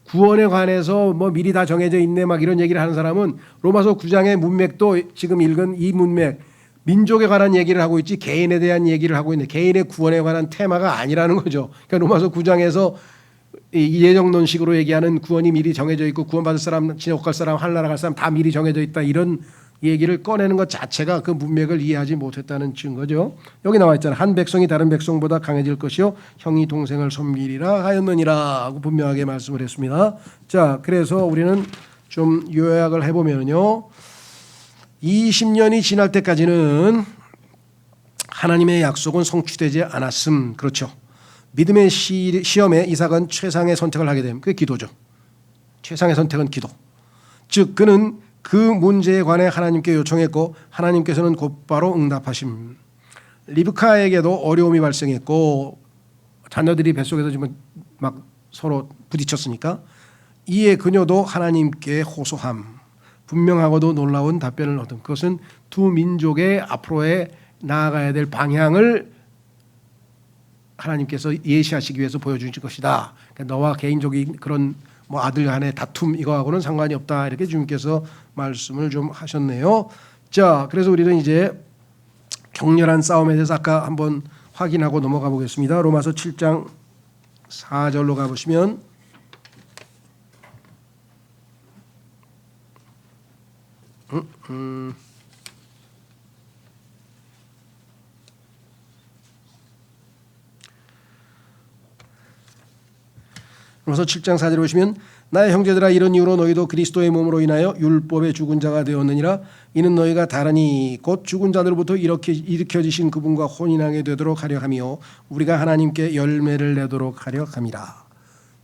구원에 관해서 뭐 미리 다 정해져 있네 막 이런 얘기를 하는 사람은 로마서 9장의 문맥도 지금 읽은 이 문맥 민족에 관한 얘기를 하고 있지 개인에 대한 얘기를 하고 있는데 개인의 구원에 관한 테마가 아니라는 거죠. 그러니까 로마서 9장에서 이 예정론식으로 얘기하는 구원이 미리 정해져 있고 구원받을 사람, 지옥 갈 사람, 하늘나라 갈 사람 다 미리 정해져 있다 이런 얘기를 꺼내는 것 자체가 그 문맥을 이해하지 못했다는 증거죠. 여기 나와 있잖아요. 한 백성이 다른 백성보다 강해질 것이요 형이 동생을 섬기리라 하였느니라 하고 분명하게 말씀을 했습니다. 자, 그래서 우리는 좀 요약을 해보면요. 20년이 지날 때까지는 하나님의 약속은 성취되지 않았음. 그렇죠. 믿음의 시험에 이삭은 최상의 선택을 하게 됩니다. 그게 기도죠. 최상의 선택은 기도. 즉 그는 그 문제에 관해 하나님께 요청했고 하나님께서는 곧바로 응답하심. 리브카에게도 어려움이 발생했고 자녀들이 뱃속에서 지금 막 서로 부딪혔으니까 이에 그녀도 하나님께 호소함. 분명하고도 놀라운 답변을 얻은. 그것은 두 민족의 앞으로의 나아가야 될 방향을 하나님께서 예시하시기 위해서 보여주신 것이다. 그러니까 너와 개인적인 그런 뭐 아들 간의 다툼 이거하고는 상관이 없다. 이렇게 주님께서 말씀을 좀 하셨네요. 자, 그래서 우리는 이제 격렬한 싸움에 대해서 아까 한번 확인하고 넘어가 보겠습니다. 로마서 7장 4절로 가보시면 로마서 7장 4절에 보시면 나의 형제들아 이런 이유로 너희도 그리스도의 몸으로 인하여 율법의 죽은 자가 되었느니라. 이는 너희가 다르니 곧 죽은 자들로부터 일으켜지신 그분과 혼인하게 되도록 하려 하며 우리가 하나님께 열매를 내도록 하려 함이라.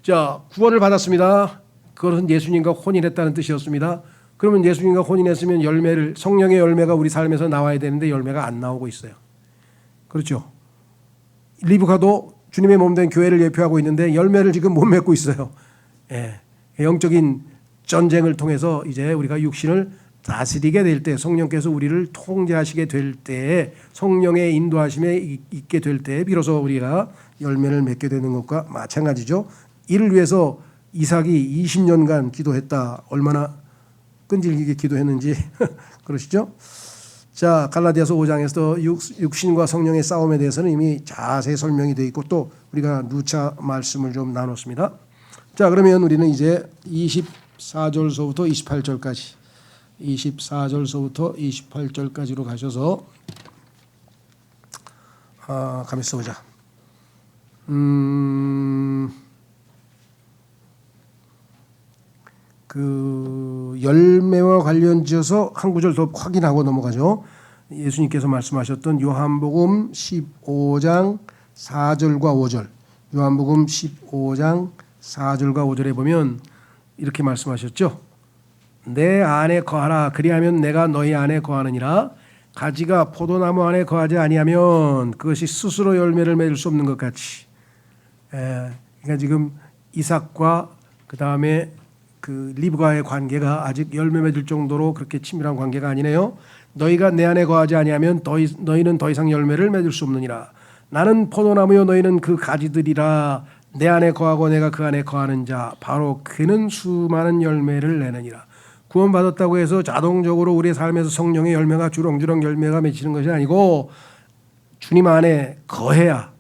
자, 구원을 받았습니다. 그것은 예수님과 혼인했다는 뜻이었습니다. 그러면 예수님과 혼인했으면 열매를, 성령의 열매가 우리 삶에서 나와야 되는데 열매가 안 나오고 있어요. 그렇죠. 리브카도 주님의 몸된 교회를 예표하고 있는데 열매를 지금 못 맺고 있어요. 예. 영적인 전쟁을 통해서 이제 우리가 육신을 다스리게 될 때, 성령께서 우리를 통제하시게 될 때에, 성령의 인도하심에 있게 될 때에 비로소 우리가 열매를 맺게 되는 것과 마찬가지죠. 이를 위해서 이삭이 20년간 기도했다. 얼마나 끈질기게 기도했는지 그러시죠? 자, 갈라디아서 5장에서 육신과 성령의 싸움에 대해서는 이미 자세히 설명이 되어 있고 또 우리가 누차 말씀을 좀 나눴습니다. 자, 그러면 우리는 이제 24절서부터 28절까지 24절서부터 28절까지로 가셔서 가만히 있어보자. 그 열매와 관련지어서 한 구절 더 확인하고 넘어가죠. 예수님께서 말씀하셨던 요한복음 15장 4절과 5절. 요한복음 15장 4절과 5절에 보면 이렇게 말씀하셨죠. 내 안에 거하라. 그리하면 내가 너희 안에 거하느니라. 가지가 포도나무 안에 거하지 아니하면 그것이 스스로 열매를 맺을 수 없는 것 같이. 그러니까 지금 이삭과 그 다음에 그 리브가의 관계가 아직 열매 맺을 정도로 그렇게 친밀한 관계가 아니네요. 너희가 내 안에 거하지 아니하면 너희는 더 이상 열매를 맺을 수 없느니라. 나는 포도나무요 너희는 그 가지들이라. 내 안에 거하고 내가 그 안에 거하는 자 바로 그는 수많은 열매를 내느니라. 구원받았다고 해서 자동적으로 우리의 삶에서 성령의 열매가 주렁주렁 열매가 맺히는 것이 아니고 주님 안에 거해야,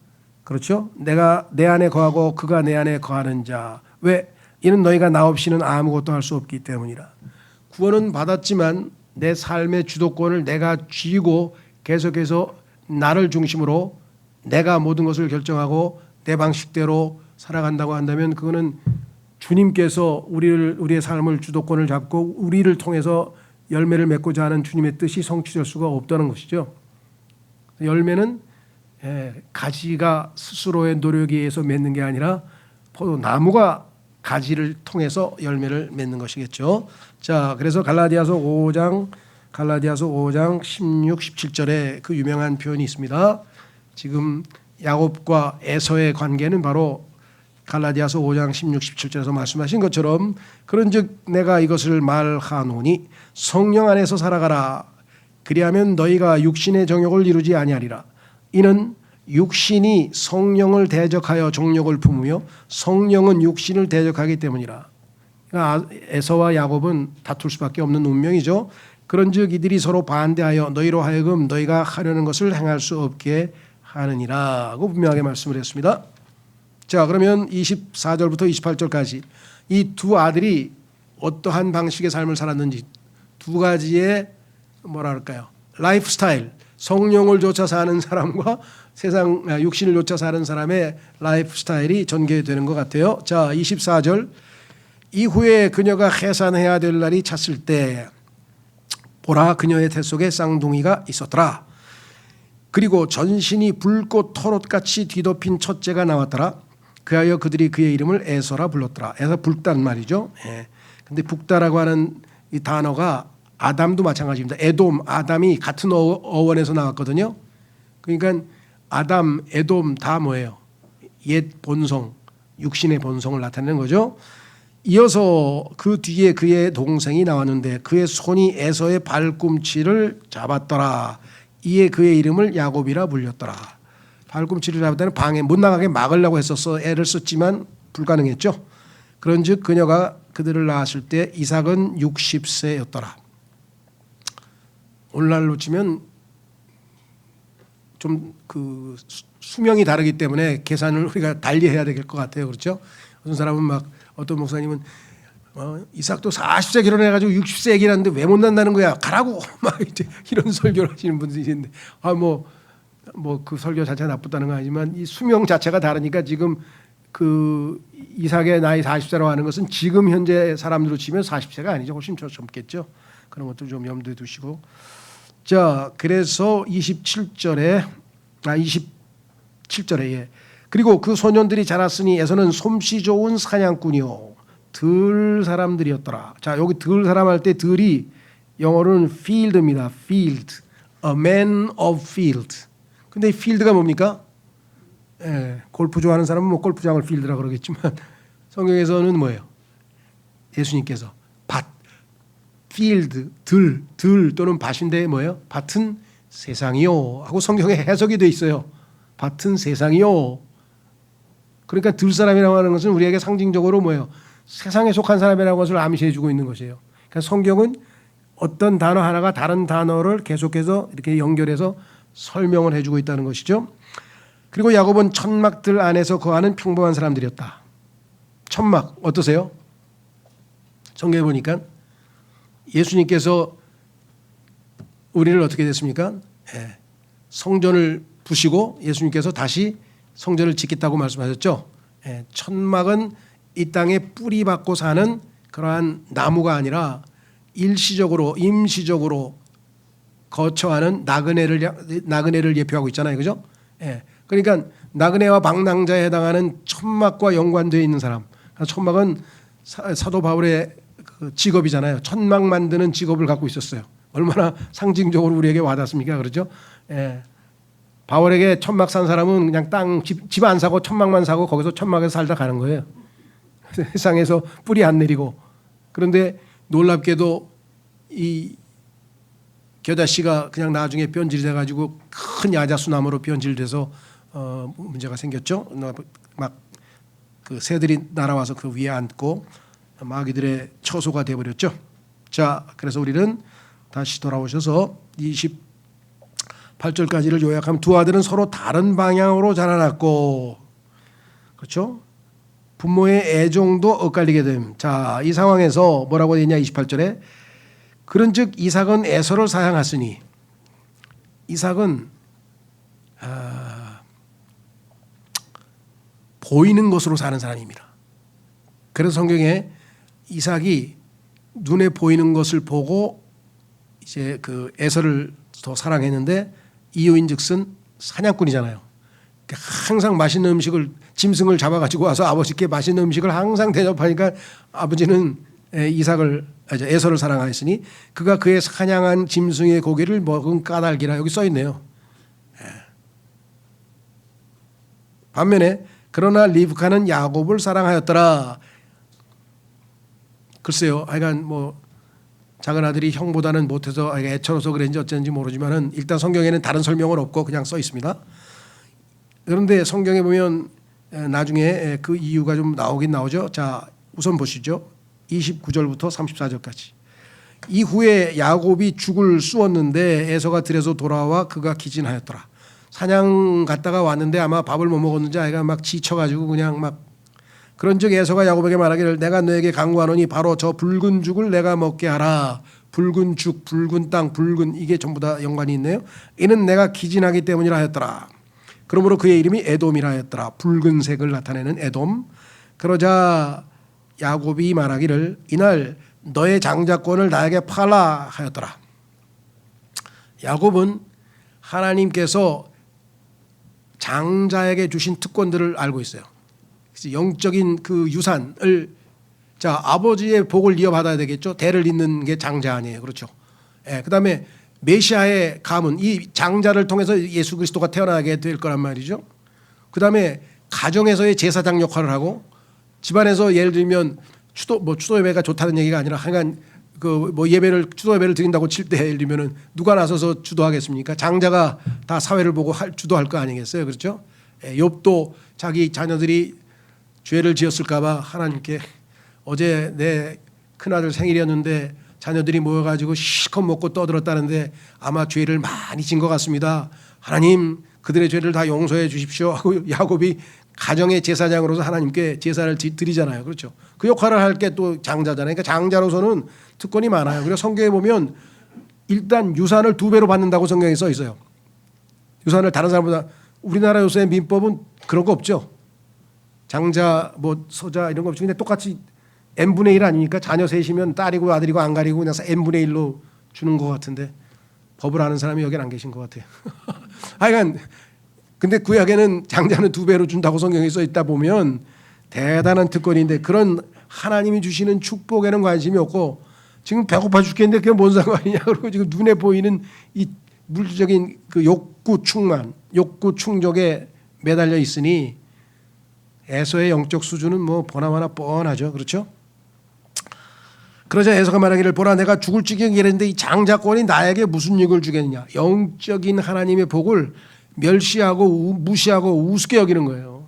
그렇죠? 내가 내 안에 거하고 그가 내 안에 거하는 자. 왜? 이는 너희가 나 없이는 아무것도 할 수 없기 때문이라. 구원은 받았지만 내 삶의 주도권을 내가 쥐고 계속해서 나를 중심으로 내가 모든 것을 결정하고 내 방식대로 살아간다고 한다면 그거는 주님께서 우리의 삶을 주도권을 잡고 우리를 통해서 열매를 맺고자 하는 주님의 뜻이 성취될 수가 없다는 것이죠. 열매는 가지가 스스로의 노력에 의해서 맺는 게 아니라 포도나무가 가지를 통해서 열매를 맺는 것이겠죠. 자, 그래서 갈라디아서 5장 16, 17절에 그 유명한 표현이 있습니다. 지금 야곱과 에서의 관계는 바로 갈라디아서 5장 16, 17절에서 말씀하신 것처럼 그런즉 내가 이것을 말하노니 성령 안에서 살아가라. 그리하면 너희가 육신의 정욕을 이루지 아니하리라. 이는 육신이 성령을 대적하여 정욕을 품으며 성령은 육신을 대적하기 때문이라. 그러니까 에서와 야곱은 다툴 수밖에 없는 운명이죠. 그런즉 이들이 서로 반대하여 너희로 하여금 너희가 하려는 것을 행할 수 없게 하느니라고 분명하게 말씀을 했습니다. 자, 그러면 24절부터 28절까지 이 두 아들이 어떠한 방식의 삶을 살았는지 두 가지의 뭐랄까요? 라이프 스타일, 성령을 좇아 사는 사람과 세상 육신을 좇아 사는 사람의 라이프 스타일이 전개되는 것 같아요. 자, 24절. 이후에 그녀가 해산해야 될 날이 찼을 때 보라 그녀의 태 속에 쌍둥이가 있었더라. 그리고 전신이 불꽃 털옷같이 뒤덮인 첫째가 나왔더라. 그하여 그들이 그의 이름을 에서라 불렀더라. 에서 붉다는 말이죠. 예. 근데 붉다라고 하는 이 단어가 아담도 마찬가지입니다. 에돔, 아담이 같은 어원에서 나왔거든요. 그러니까 아담, 에돔 다 뭐예요? 옛 본성, 육신의 본성을 나타내는 거죠. 이어서 그 뒤에 그의 동생이 나왔는데 그의 손이 에서의 발꿈치를 잡았더라. 이에 그의 이름을 야곱이라 불렸더라. 발꿈치를 잡았다는 방에 못 나가게 막으려고 했었어. 애를 썼지만 불가능했죠. 그런즉 그녀가 그들을 낳았을 때 이삭은 60세였더라. 오늘날로 치면 좀 그 수명이 다르기 때문에 계산을 우리가 달리 해야 될 것 같아요. 그렇죠? 어떤 사람은 막 어떤 목사님은 이삭도 40세 결혼해가지고 60세 얘기를 하는데 왜 못 난다는 거야? 가라고 막 이제 이런 설교를 하시는 분들이 있는데 뭐 그 설교 자체가 나쁘다는 건 아니지만 이 수명 자체가 다르니까 지금 그 이삭의 나이 40세라고 하는 것은 지금 현재 사람들로 치면 40세가 아니죠. 훨씬 더 젊겠죠. 그런 것도 좀 염두에 두시고. 자, 그래서 27절에 예. 그리고 그 소년들이 자랐으니 에서는 솜씨 좋은 사냥꾼이요 들 사람들이었더라. 자, 여기 들 사람 할 때 들이 영어로는 field입니다. field. A man of field. 근데 이 field가 뭡니까? 예, 골프 좋아하는 사람은 뭐 골프장을 field라고 그러겠지만 성경에서는 뭐예요? 예수님께서 밭, field, 들 또는 밭인데 뭐예요? 밭은 세상이요 하고 성경에 해석이 돼 있어요. 밭은 세상이요. 그러니까 들 사람이라고 하는 것은 우리에게 상징적으로 뭐예요? 세상에 속한 사람이라는 것을 암시해 주고 있는 것이에요. 그러니까 성경은 어떤 단어 하나가 다른 단어를 계속해서 이렇게 연결해서 설명을 해주고 있다는 것이죠. 그리고 야곱은 천막들 안에서 거하는 평범한 사람들이었다. 천막 어떠세요? 성경에 보니까 예수님께서 우리를 어떻게 됐습니까? 예. 성전을 부시고 예수님께서 다시 성전을 짓겠다고 말씀하셨죠. 예. 천막은 이 땅에 뿌리 받고 사는 그러한 나무가 아니라 일시적으로 임시적으로 거처하는 나그네를 예표하고 있잖아요. 그죠? 예. 그러니까 나그네와 방랑자에 해당하는 천막과 연관되어 있는 사람. 천막은 사도 바울의 그 직업이잖아요. 천막 만드는 직업을 갖고 있었어요. 얼마나 상징적으로 우리에게 와닿습니까? 그렇죠? 예. 바울에게 천막 산 사람은 그냥 땅 집 안 사고 천막만 사고 거기서 천막에서 살다 가는 거예요. 세상에서 뿌리 안 내리고. 그런데 놀랍게도 이 겨자씨가 그냥 나중에 변질이 돼가지고 큰 야자수 나무로 변질돼서 문제가 생겼죠. 막 그 새들이 날아와서 그 위에 앉고 마귀들의 처소가 되어버렸죠. 자, 그래서 우리는 다시 돌아오셔서 28절까지를 요약하면 두 아들은 서로 다른 방향으로 자라났고, 그렇죠? 부모의 애정도 엇갈리게 됨. 자, 이 상황에서 뭐라고 되어 있냐? 28절에 그런즉 이삭은 에서를 사랑하으니 이삭은 보이는 것으로 사는 사람입니다. 그래서 성경에 이삭이 눈에 보이는 것을 보고 이제 그 에서를 더 사랑했는데 이유인즉슨 사냥꾼이잖아요. 항상 맛있는 음식을 짐승을 잡아가지고 와서 아버지께 맛있는 음식을 항상 대접하니까 아버지는 에서를 사랑하였으니 그가 그의 사냥한 짐승의 고기를 먹은 까닭이라 여기 써 있네요. 반면에 그러나 리브카는 야곱을 사랑하였더라. 글쎄요. 하여간 뭐 작은 아들이 형보다는 못해서 애처로서 그랬는지 어쩐지 모르지만은 일단 성경에는 다른 설명은 없고 그냥 써 있습니다. 그런데 성경에 보면 나중에 그 이유가 좀 나오긴 나오죠. 자, 우선 보시죠. 29절부터 34절까지. 이후에 야곱이 죽을 쑤었는데 에서가 들에서 돌아와 그가 기진하였더라. 사냥 갔다가 왔는데 아마 밥을 못 먹었는지 아이가 막 지쳐가지고 그냥 막 그런즉 에서가 야곱에게 말하기를 내가 너에게 강구하노니 바로 저 붉은 죽을 내가 먹게 하라. 붉은 죽, 붉은 땅, 붉은 이게 전부 다 연관이 있네요. 이는 내가 기진하기 때문이라 하였더라. 그러므로 그의 이름이 에돔이라 하였더라. 붉은색을 나타내는 에돔. 그러자 야곱이 말하기를 이날 너의 장자권을 나에게 팔라 하였더라. 야곱은 하나님께서 장자에게 주신 특권들을 알고 있어요. 그래서 영적인 그 유산을 자 아버지의 복을 이어받아야 되겠죠. 대를 잇는 게 장자 아니에요. 그렇죠. 예, 그다음에 메시아의 가문 이 장자를 통해서 예수 그리스도가 태어나게 될 거란 말이죠. 그다음에 가정에서의 제사장 역할을 하고 집안에서 예를 들면 추도 예배가 좋다는 얘기가 아니라 하여간 그 뭐 예배를 추도 예배를 드린다고 칠 때 예를 들면은 누가 나서서 주도하겠습니까? 장자가 다 사회를 보고 주도할 거 아니겠어요, 그렇죠? 욥도 자기 자녀들이 죄를 지었을까봐 하나님께 어제 내 큰아들 생일이었는데 자녀들이 모여가지고 실컷 먹고 떠들었다는데 아마 죄를 많이 진 것 같습니다. 하나님 그들의 죄를 다 용서해 주십시오 하고 야곱이 가정의 제사장으로서 하나님께 제사를 드리잖아요. 그렇죠. 그 역할을 할 게 또 장자잖아요. 그러니까 장자로서는 특권이 많아요. 그래서 성경에 보면 일단 유산을 2배로 받는다고 성경에 써 있어요. 유산을 다른 사람보다 우리나라 요새 민법은 그런 거 없죠. 장자 뭐 소자 이런 거 없죠. 근데 똑같이 n분의 1 아니니까 자녀 셋이면 딸이고 아들이고 안 가리고 그냥 n분의 1로 주는 것 같은데 법을 아는 사람이 여기 안 계신 것 같아요. 하여간 근데 구약에는 장자는 2배로 준다고 성경에 써 있다 보면 대단한 특권인데 그런 하나님이 주시는 축복에는 관심이 없고 지금 배고파 죽겠는데 그게 뭔 상관이냐 그러고 지금 눈에 보이는 이 물질적인 그 욕구 충만, 욕구 충족에 매달려 있으니 에서의 영적 수준은 뭐 보나마나 뻔하죠. 그렇죠? 그러자 에서가 말하기를 보라 내가 죽을 지경이 이랬는데 이 장자권이 나에게 무슨 유익을 주겠느냐. 영적인 하나님의 복을 멸시하고 무시하고 우습게 여기는 거예요.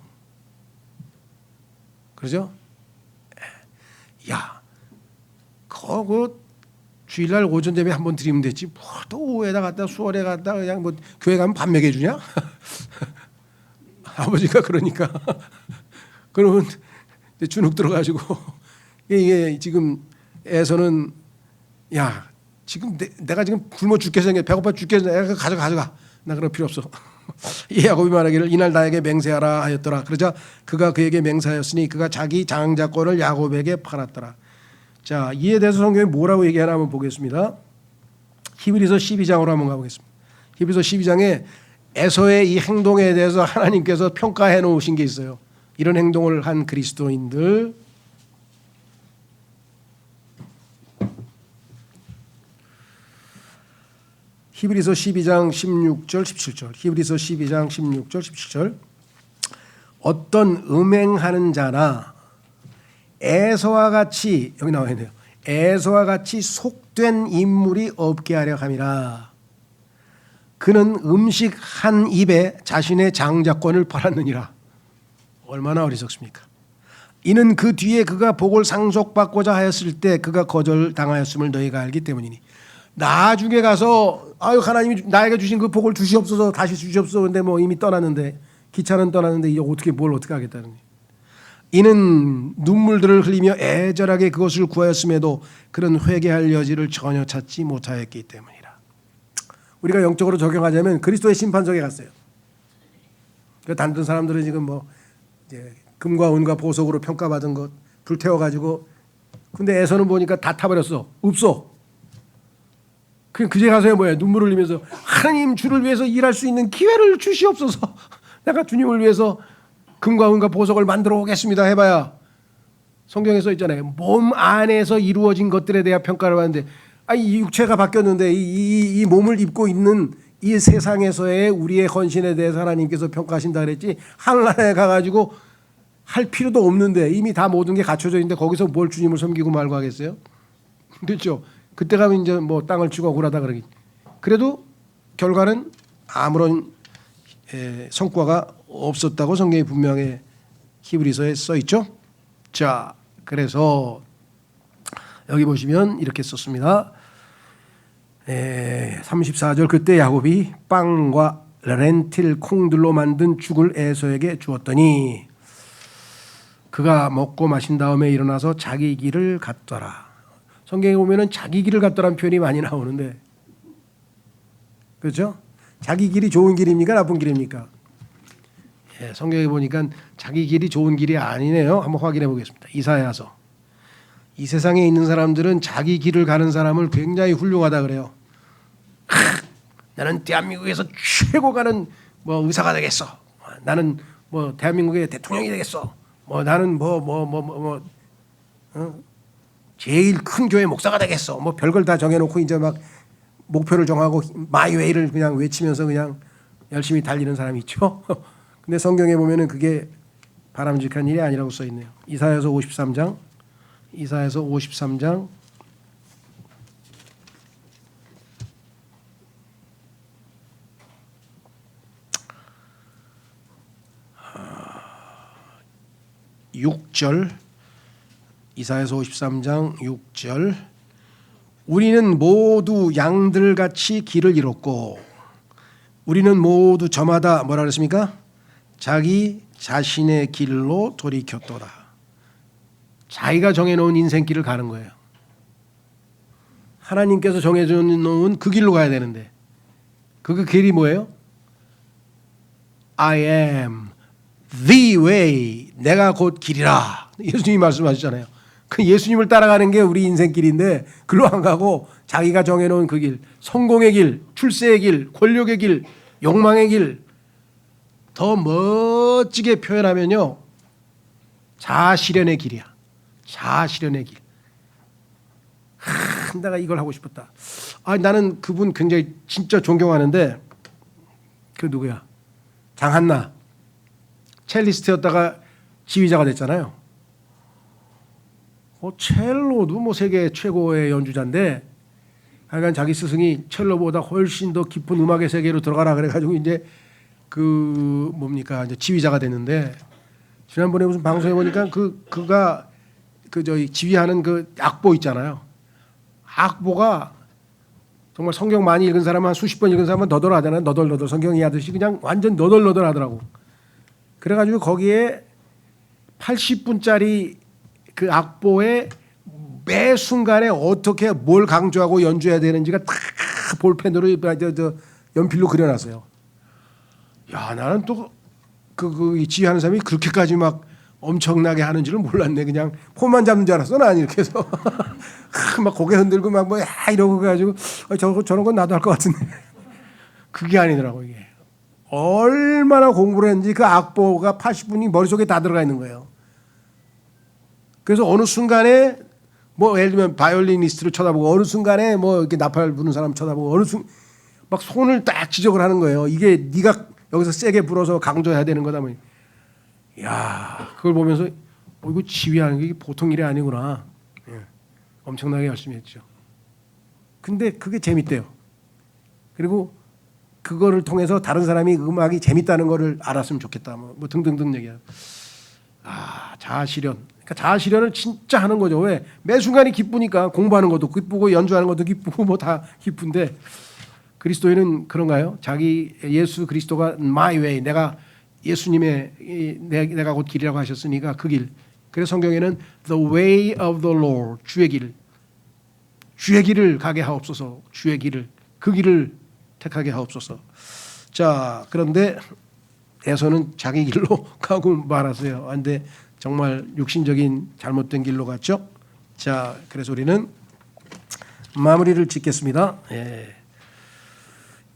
그렇죠? 야, 그 주일날 오전 예배 한번 드리면 되지. 뭐 또 오후에다 갔다 수월에 갔다 그냥 뭐 교회 가면 밥 먹여주냐? 아버지가 그러니까 그러면 주눅 들어가지고 이게 지금 에서는 야 지금 내가 지금 굶어 죽겠어 배고파 죽겠어 내가 가져가 나 그럴 필요 없어. 이 야곱이 말하기를 이날 나에게 맹세하라 하였더라. 그러자 그가 그에게 맹세하였으니 그가 자기 장자권을 야곱에게 팔았더라. 자 이에 대해서 성경이 뭐라고 얘기하나 한번 보겠습니다. 히브리서 12장으로 한번 가보겠습니다. 히브리서 12장에 에서의 이 행동에 대해서 하나님께서 평가해 놓으신 게 있어요. 이런 행동을 한 그리스도인들 히브리서 12장 16절 17절 히브리서 12장 16절 17절 어떤 음행하는 자나 에서와 같이 여기 나와 있네요. 에서와 같이 속된 인물이 없게 하려 함이라. 그는 음식 한 입에 자신의 장자권을 팔았느니라. 얼마나 어리석습니까? 이는 그 뒤에 그가 복을 상속받고자 하였을 때 그가 거절당하였음을 너희가 알기 때문이니. 나중에 가서 아유 하나님이 나에게 주신 그 복을 주시옵소서 다시 주시옵소서. 근데 뭐 이미 떠났는데 기차는 떠났는데 이제 어떻게 하겠다는 거예요. 이는 눈물들을 흘리며 애절하게 그것을 구하였음에도 그런 회개할 여지를 전혀 찾지 못하였기 때문이라. 우리가 영적으로 적용하자면 그리스도의 심판석에 갔어요. 그 다른 사람들은 지금 뭐 이제 금과 은과 보석으로 평가받은 것 불태워가지고 근데 에서는 보니까 다 타버렸어. 없어. 그냥 그제 가서야 뭐야 눈물을 흘리면서 하나님 주를 위해서 일할 수 있는 기회를 주시옵소서. 내가 주님을 위해서 금과 은과 보석을 만들어 오겠습니다 해봐야 성경에 써 있잖아요. 몸 안에서 이루어진 것들에 대한 평가를 하는데 이 육체가 바뀌었는데 이 몸을 입고 있는 이 세상에서의 우리의 헌신에 대해서 하나님께서 평가하신다 그랬지 하늘나라에 가가지고 할 필요도 없는데 이미 다 모든 게 갖춰져 있는데 거기서 뭘 주님을 섬기고 말고 하겠어요? 그렇죠. 그때 가면 이제 뭐 땅을 치고 억울하다 그러기. 그래도 결과는 아무런 성과가 없었다고 성경이 분명히 히브리서에 써 있죠. 자, 그래서 여기 보시면 이렇게 썼습니다. 34절 그때 야곱이 빵과 렌틸 콩들로 만든 죽을 에서에게 주었더니 그가 먹고 마신 다음에 일어나서 자기 길을 갔더라. 성경에 보면은 자기 길을 갔더라는 표현이 많이 나오는데 그렇죠? 자기 길이 좋은 길입니까? 나쁜 길입니까? 성경에 보니까 자기 길이 좋은 길이 아니네요. 한번 확인해 보겠습니다. 이사야서. 이 세상에 있는 사람들은 자기 길을 가는 사람을 굉장히 훌륭하다 그래요. 나는 대한민국에서 최고 가는 뭐 의사가 되겠어. 나는 뭐 대한민국의 대통령이 되겠어. 뭐 나는 제일 큰 교회 목사가 되겠어. 뭐 별걸 다 정해놓고 이제 막 목표를 정하고 마이웨이를 그냥 외치면서 그냥 열심히 달리는 사람이 있죠. 근데 성경에 보면은 그게 바람직한 일이 아니라고 써 있네요. 이사야서 53장 6절 이사야서 53장 6절 우리는 모두 양들같이 길을 잃었고 우리는 모두 저마다 뭐라 그랬습니까? 자기 자신의 길로 돌이켰도다. 자기가 정해놓은 인생길을 가는 거예요. 하나님께서 정해놓은 그 길로 가야 되는데 그 길이 뭐예요? I am the way. 내가 곧 길이라. 예수님이 말씀하셨잖아요. 그 예수님을 따라가는 게 우리 인생길인데 글로 안 가고 자기가 정해놓은 그 길, 성공의 길, 출세의 길, 권력의 길, 욕망의 길, 더 멋지게 표현하면요, 자아실현의 길이야. 자아실현의 길. 내가 이걸 하고 싶었다. 나는 그분 굉장히 진짜 존경하는데 그 누구야? 장한나. 첼리스트였다가 지휘자가 됐잖아요. 첼로도 뭐 세계 최고의 연주자인데 하여간 자기 스승이 첼로보다 훨씬 더 깊은 음악의 세계로 들어가라 그래가지고 이제 그 뭡니까 이제 지휘자가 됐는데 지난번에 무슨 방송에 보니까 그가 저희 지휘하는 그 악보 있잖아요. 악보가 정말 성경 많이 읽은 사람 한 수십 번 읽은 사람은 너덜하잖아요. 너덜너덜 성경이 하듯이 그냥 완전 너덜너덜하더라고. 그래가지고 거기에 80분짜리 그 악보에 매 순간에 어떻게 뭘 강조하고 연주해야 되는지가 다 볼펜으로 연필로 그려놨어요. 야, 나는 또 그 지휘하는 사람이 그렇게까지 막 엄청나게 하는 줄은 몰랐네. 그냥 폰만 잡는 줄 알았어. 난 이렇게 해서 막 고개 흔들고 막 뭐 이러고 가지고 저런 건 나도 할 것 같은데 그게 아니더라고. 이게 얼마나 공부를 했는지 그 악보가 80분이 머릿속에 다 들어가 있는 거예요. 그래서 어느 순간에 뭐 예를 들면 바이올리니스트를 쳐다보고 어느 순간에 뭐 이렇게 나팔 부는 사람 쳐다보고 어느 순간 막 손을 딱 지적을 하는 거예요. 이게 네가 여기서 세게 불어서 강조해야 되는 거다 뭐. 야, 그걸 보면서 이거 지휘하는 게 보통 일이 아니구나. 엄청나게 열심히 했죠. 근데 그게 재밌대요. 그리고 그거를 통해서 다른 사람이 음악이 재밌다는 거를 알았으면 좋겠다. 뭐 등등등 얘기해요. 자아실현. 그러니까 자아실현을 진짜 하는 거죠. 왜? 매 순간이 기쁘니까 공부하는 것도 기쁘고 연주하는 것도 기쁘고 뭐 다 기쁜데 그리스도인은 그런가요? 자기 예수 그리스도가 my way, 내가 예수님의 내가 곧 길이라고 하셨으니까 그 길. 그래서 성경에는 the way of the Lord, 주의 길을 가게 하옵소서. 주의 길을, 그 길을 택하게 하옵소서. 자, 그런데 에서는 자기 길로 가고 말았어요. 그런데 정말 육신적인 잘못된 길로 갔죠. 자, 그래서 우리는 마무리를 짓겠습니다.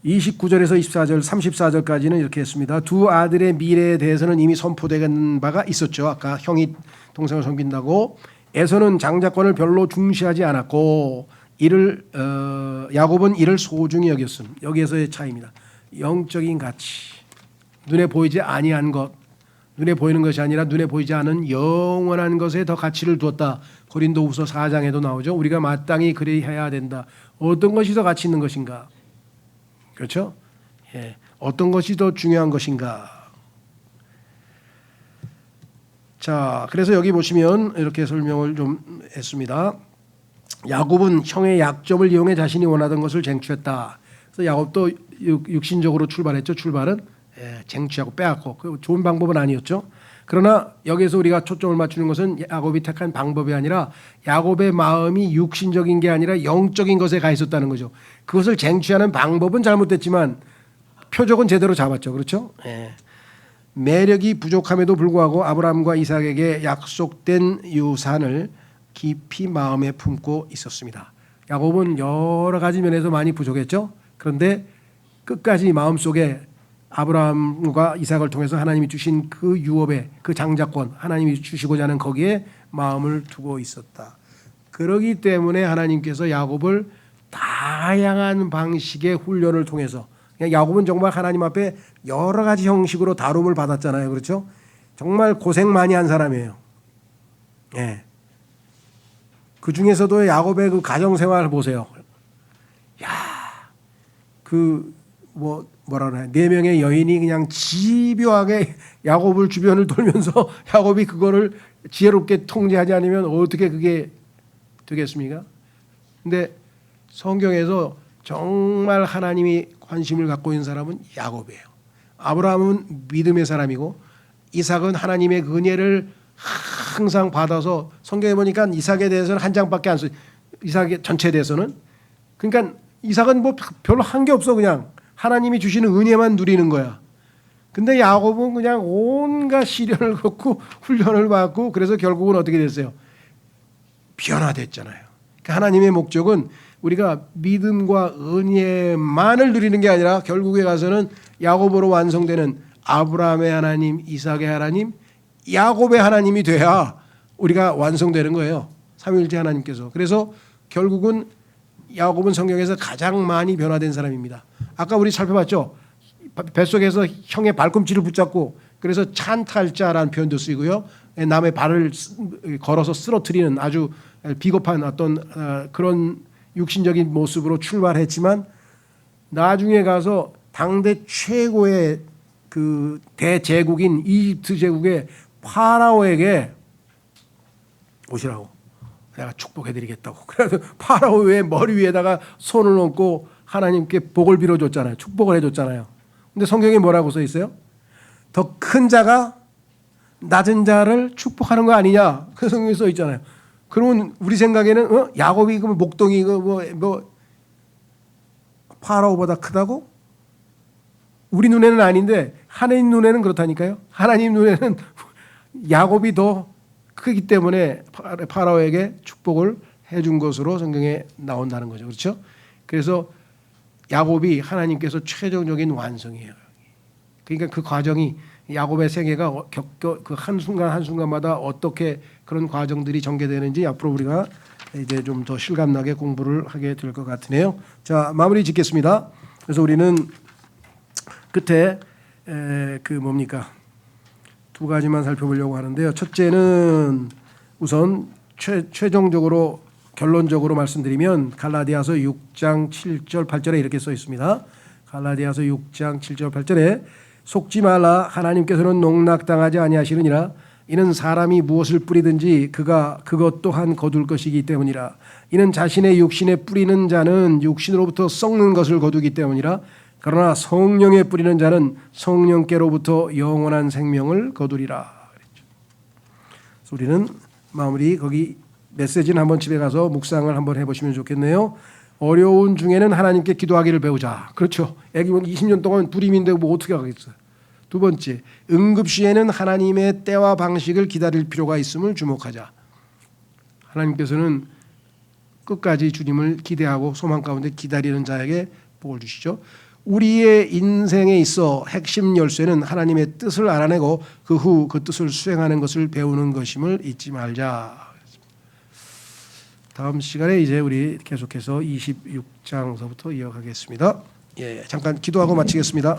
29절에서 24절, 34절까지는 이렇게 했습니다. 두 아들의 미래에 대해서는 이미 선포된 바가 있었죠. 아까 형이 동생을 섬긴다고. 에서는 장자권을 별로 중시하지 않았고 야곱은 이를 소중히 여겼음. 여기에서의 차이입니다. 영적인 가치, 눈에 보이지 아니한 것, 눈에 보이는 것이 아니라 눈에 보이지 않은 영원한 것에 더 가치를 두었다. 고린도후서 4장에도 나오죠. 우리가 마땅히 그리해야 된다. 어떤 것이 더 가치 있는 것인가? 그렇죠? 예. 어떤 것이 더 중요한 것인가? 자, 그래서 여기 보시면 이렇게 설명을 좀 했습니다. 야곱은 형의 약점을 이용해 자신이 원하던 것을 쟁취했다. 그래서 야곱도 육신적으로 출발했죠. 출발은 쟁취하고 빼앗고 그 좋은 방법은 아니었죠. 그러나 여기서 우리가 초점을 맞추는 것은 야곱이 택한 방법이 아니라 야곱의 마음이 육신적인 게 아니라 영적인 것에 가 있었다는 거죠. 그것을 쟁취하는 방법은 잘못됐지만 표적은 제대로 잡았죠. 그렇죠? 매력이 부족함에도 불구하고 아브라함과 이삭에게 약속된 유산을 깊이 마음에 품고 있었습니다. 야곱은 여러 가지 면에서 많이 부족했죠. 그런데 끝까지 마음속에 아브라함과 이삭을 통해서 하나님이 주신 그 유업의 그 장자권 하나님이 주시고자 하는 거기에 마음을 두고 있었다. 그러기 때문에 하나님께서 야곱을 다양한 방식의 훈련을 통해서, 야곱은 정말 하나님 앞에 여러 가지 형식으로 다룸을 받았잖아요. 그렇죠? 정말 고생 많이 한 사람이에요. 예. 그 중에서도 야곱의 그 가정 생활을 보세요. 야, 뭐라 그래? 4명의 여인이 그냥 집요하게 야곱을 주변을 돌면서 야곱이 그거를 지혜롭게 통제하지 않으면 어떻게 그게 되겠습니까? 근데 성경에서 정말 하나님이 관심을 갖고 있는 사람은 야곱이에요. 아브라함은 믿음의 사람이고 이삭은 하나님의 은혜를 항상 받아서, 성경에 보니까 이삭에 대해서는 한 장밖에 안 써요. 이삭의 전체에 대해서는. 그러니까 이삭은 뭐 별로 한 게 없어. 그냥 하나님이 주시는 은혜만 누리는 거야. 근데 야곱은 그냥 온갖 시련을 겪고 훈련을 받고, 그래서 결국은 어떻게 됐어요? 변화됐잖아요. 그러니까 하나님의 목적은 우리가 믿음과 은혜만을 누리는 게 아니라 결국에 가서는 야곱으로 완성되는 아브라함의 하나님, 이삭의 하나님, 야곱의 하나님이 돼야 우리가 완성되는 거예요. 삼위일체 하나님께서. 그래서 결국은 야곱은 성경에서 가장 많이 변화된 사람입니다. 아까 우리 살펴봤죠. 뱃속에서 형의 발꿈치를 붙잡고 그래서 찬탈자라는 표현도 쓰이고요. 남의 발을 걸어서 쓰러뜨리는 아주 비겁한 어떤 그런 육신적인 모습으로 출발했지만 나중에 가서 당대 최고의 그 대제국인 이집트 제국의 파라오에게 오시라고 내가 축복해드리겠다고. 그래서 파라오의 머리 위에다가 손을 얹고 하나님께 복을 빌어줬잖아요. 축복을 해줬잖아요. 근데 성경에 뭐라고 써 있어요? 더 큰 자가 낮은 자를 축복하는 거 아니냐? 그 성경에 써 있잖아요. 그러면 우리 생각에는 야곱이 그 목동이 뭐 파라오보다 크다고? 우리 눈에는 아닌데 하나님 눈에는 그렇다니까요. 하나님 눈에는 야곱이 더 크기 때문에 파라오에게 축복을 해준 것으로 성경에 나온다는 거죠. 그렇죠? 그래서 야곱이 하나님께서 최종적인 완성이에요. 그러니까 그 과정이 야곱의 생애가 그 한순간 한순간마다 어떻게 그런 과정들이 전개되는지 앞으로 우리가 이제 좀 더 실감나게 공부를 하게 될 것 같으네요. 자, 마무리 짓겠습니다. 그래서 우리는 끝에 두 가지만 살펴보려고 하는데요. 첫째는 우선 최종적으로 결론적으로 말씀드리면 갈라디아서 6장 7절 8절에 이렇게 써 있습니다. 갈라디아서 6장 7절 8절에 속지 말라. 하나님께서는 농락당하지 아니하시느니라. 이는 사람이 무엇을 뿌리든지 그가 그것 또한 거둘 것이기 때문이라. 이는 자신의 육신에 뿌리는 자는 육신으로부터 썩는 것을 거두기 때문이라. 그러나 성령에 뿌리는 자는 성령께로부터 영원한 생명을 거두리라. 그래서 우리는 마무리 거기 메시지는 한번 집에 가서 묵상을 한번 해보시면 좋겠네요. 어려운 중에는 하나님께 기도하기를 배우자. 그렇죠. 애기 20년 동안 불임인데 뭐 어떻게 하겠어요. 두 번째, 응급시에는 하나님의 때와 방식을 기다릴 필요가 있음을 주목하자. 하나님께서는 끝까지 주님을 기대하고 소망 가운데 기다리는 자에게 복을 주시죠. 우리의 인생에 있어 핵심 열쇠는 하나님의 뜻을 알아내고 그 후 그 뜻을 수행하는 것을 배우는 것임을 잊지 말자. 다음 시간에 이제 우리 계속해서 26장서부터 이어가겠습니다. 잠깐 기도하고 마치겠습니다.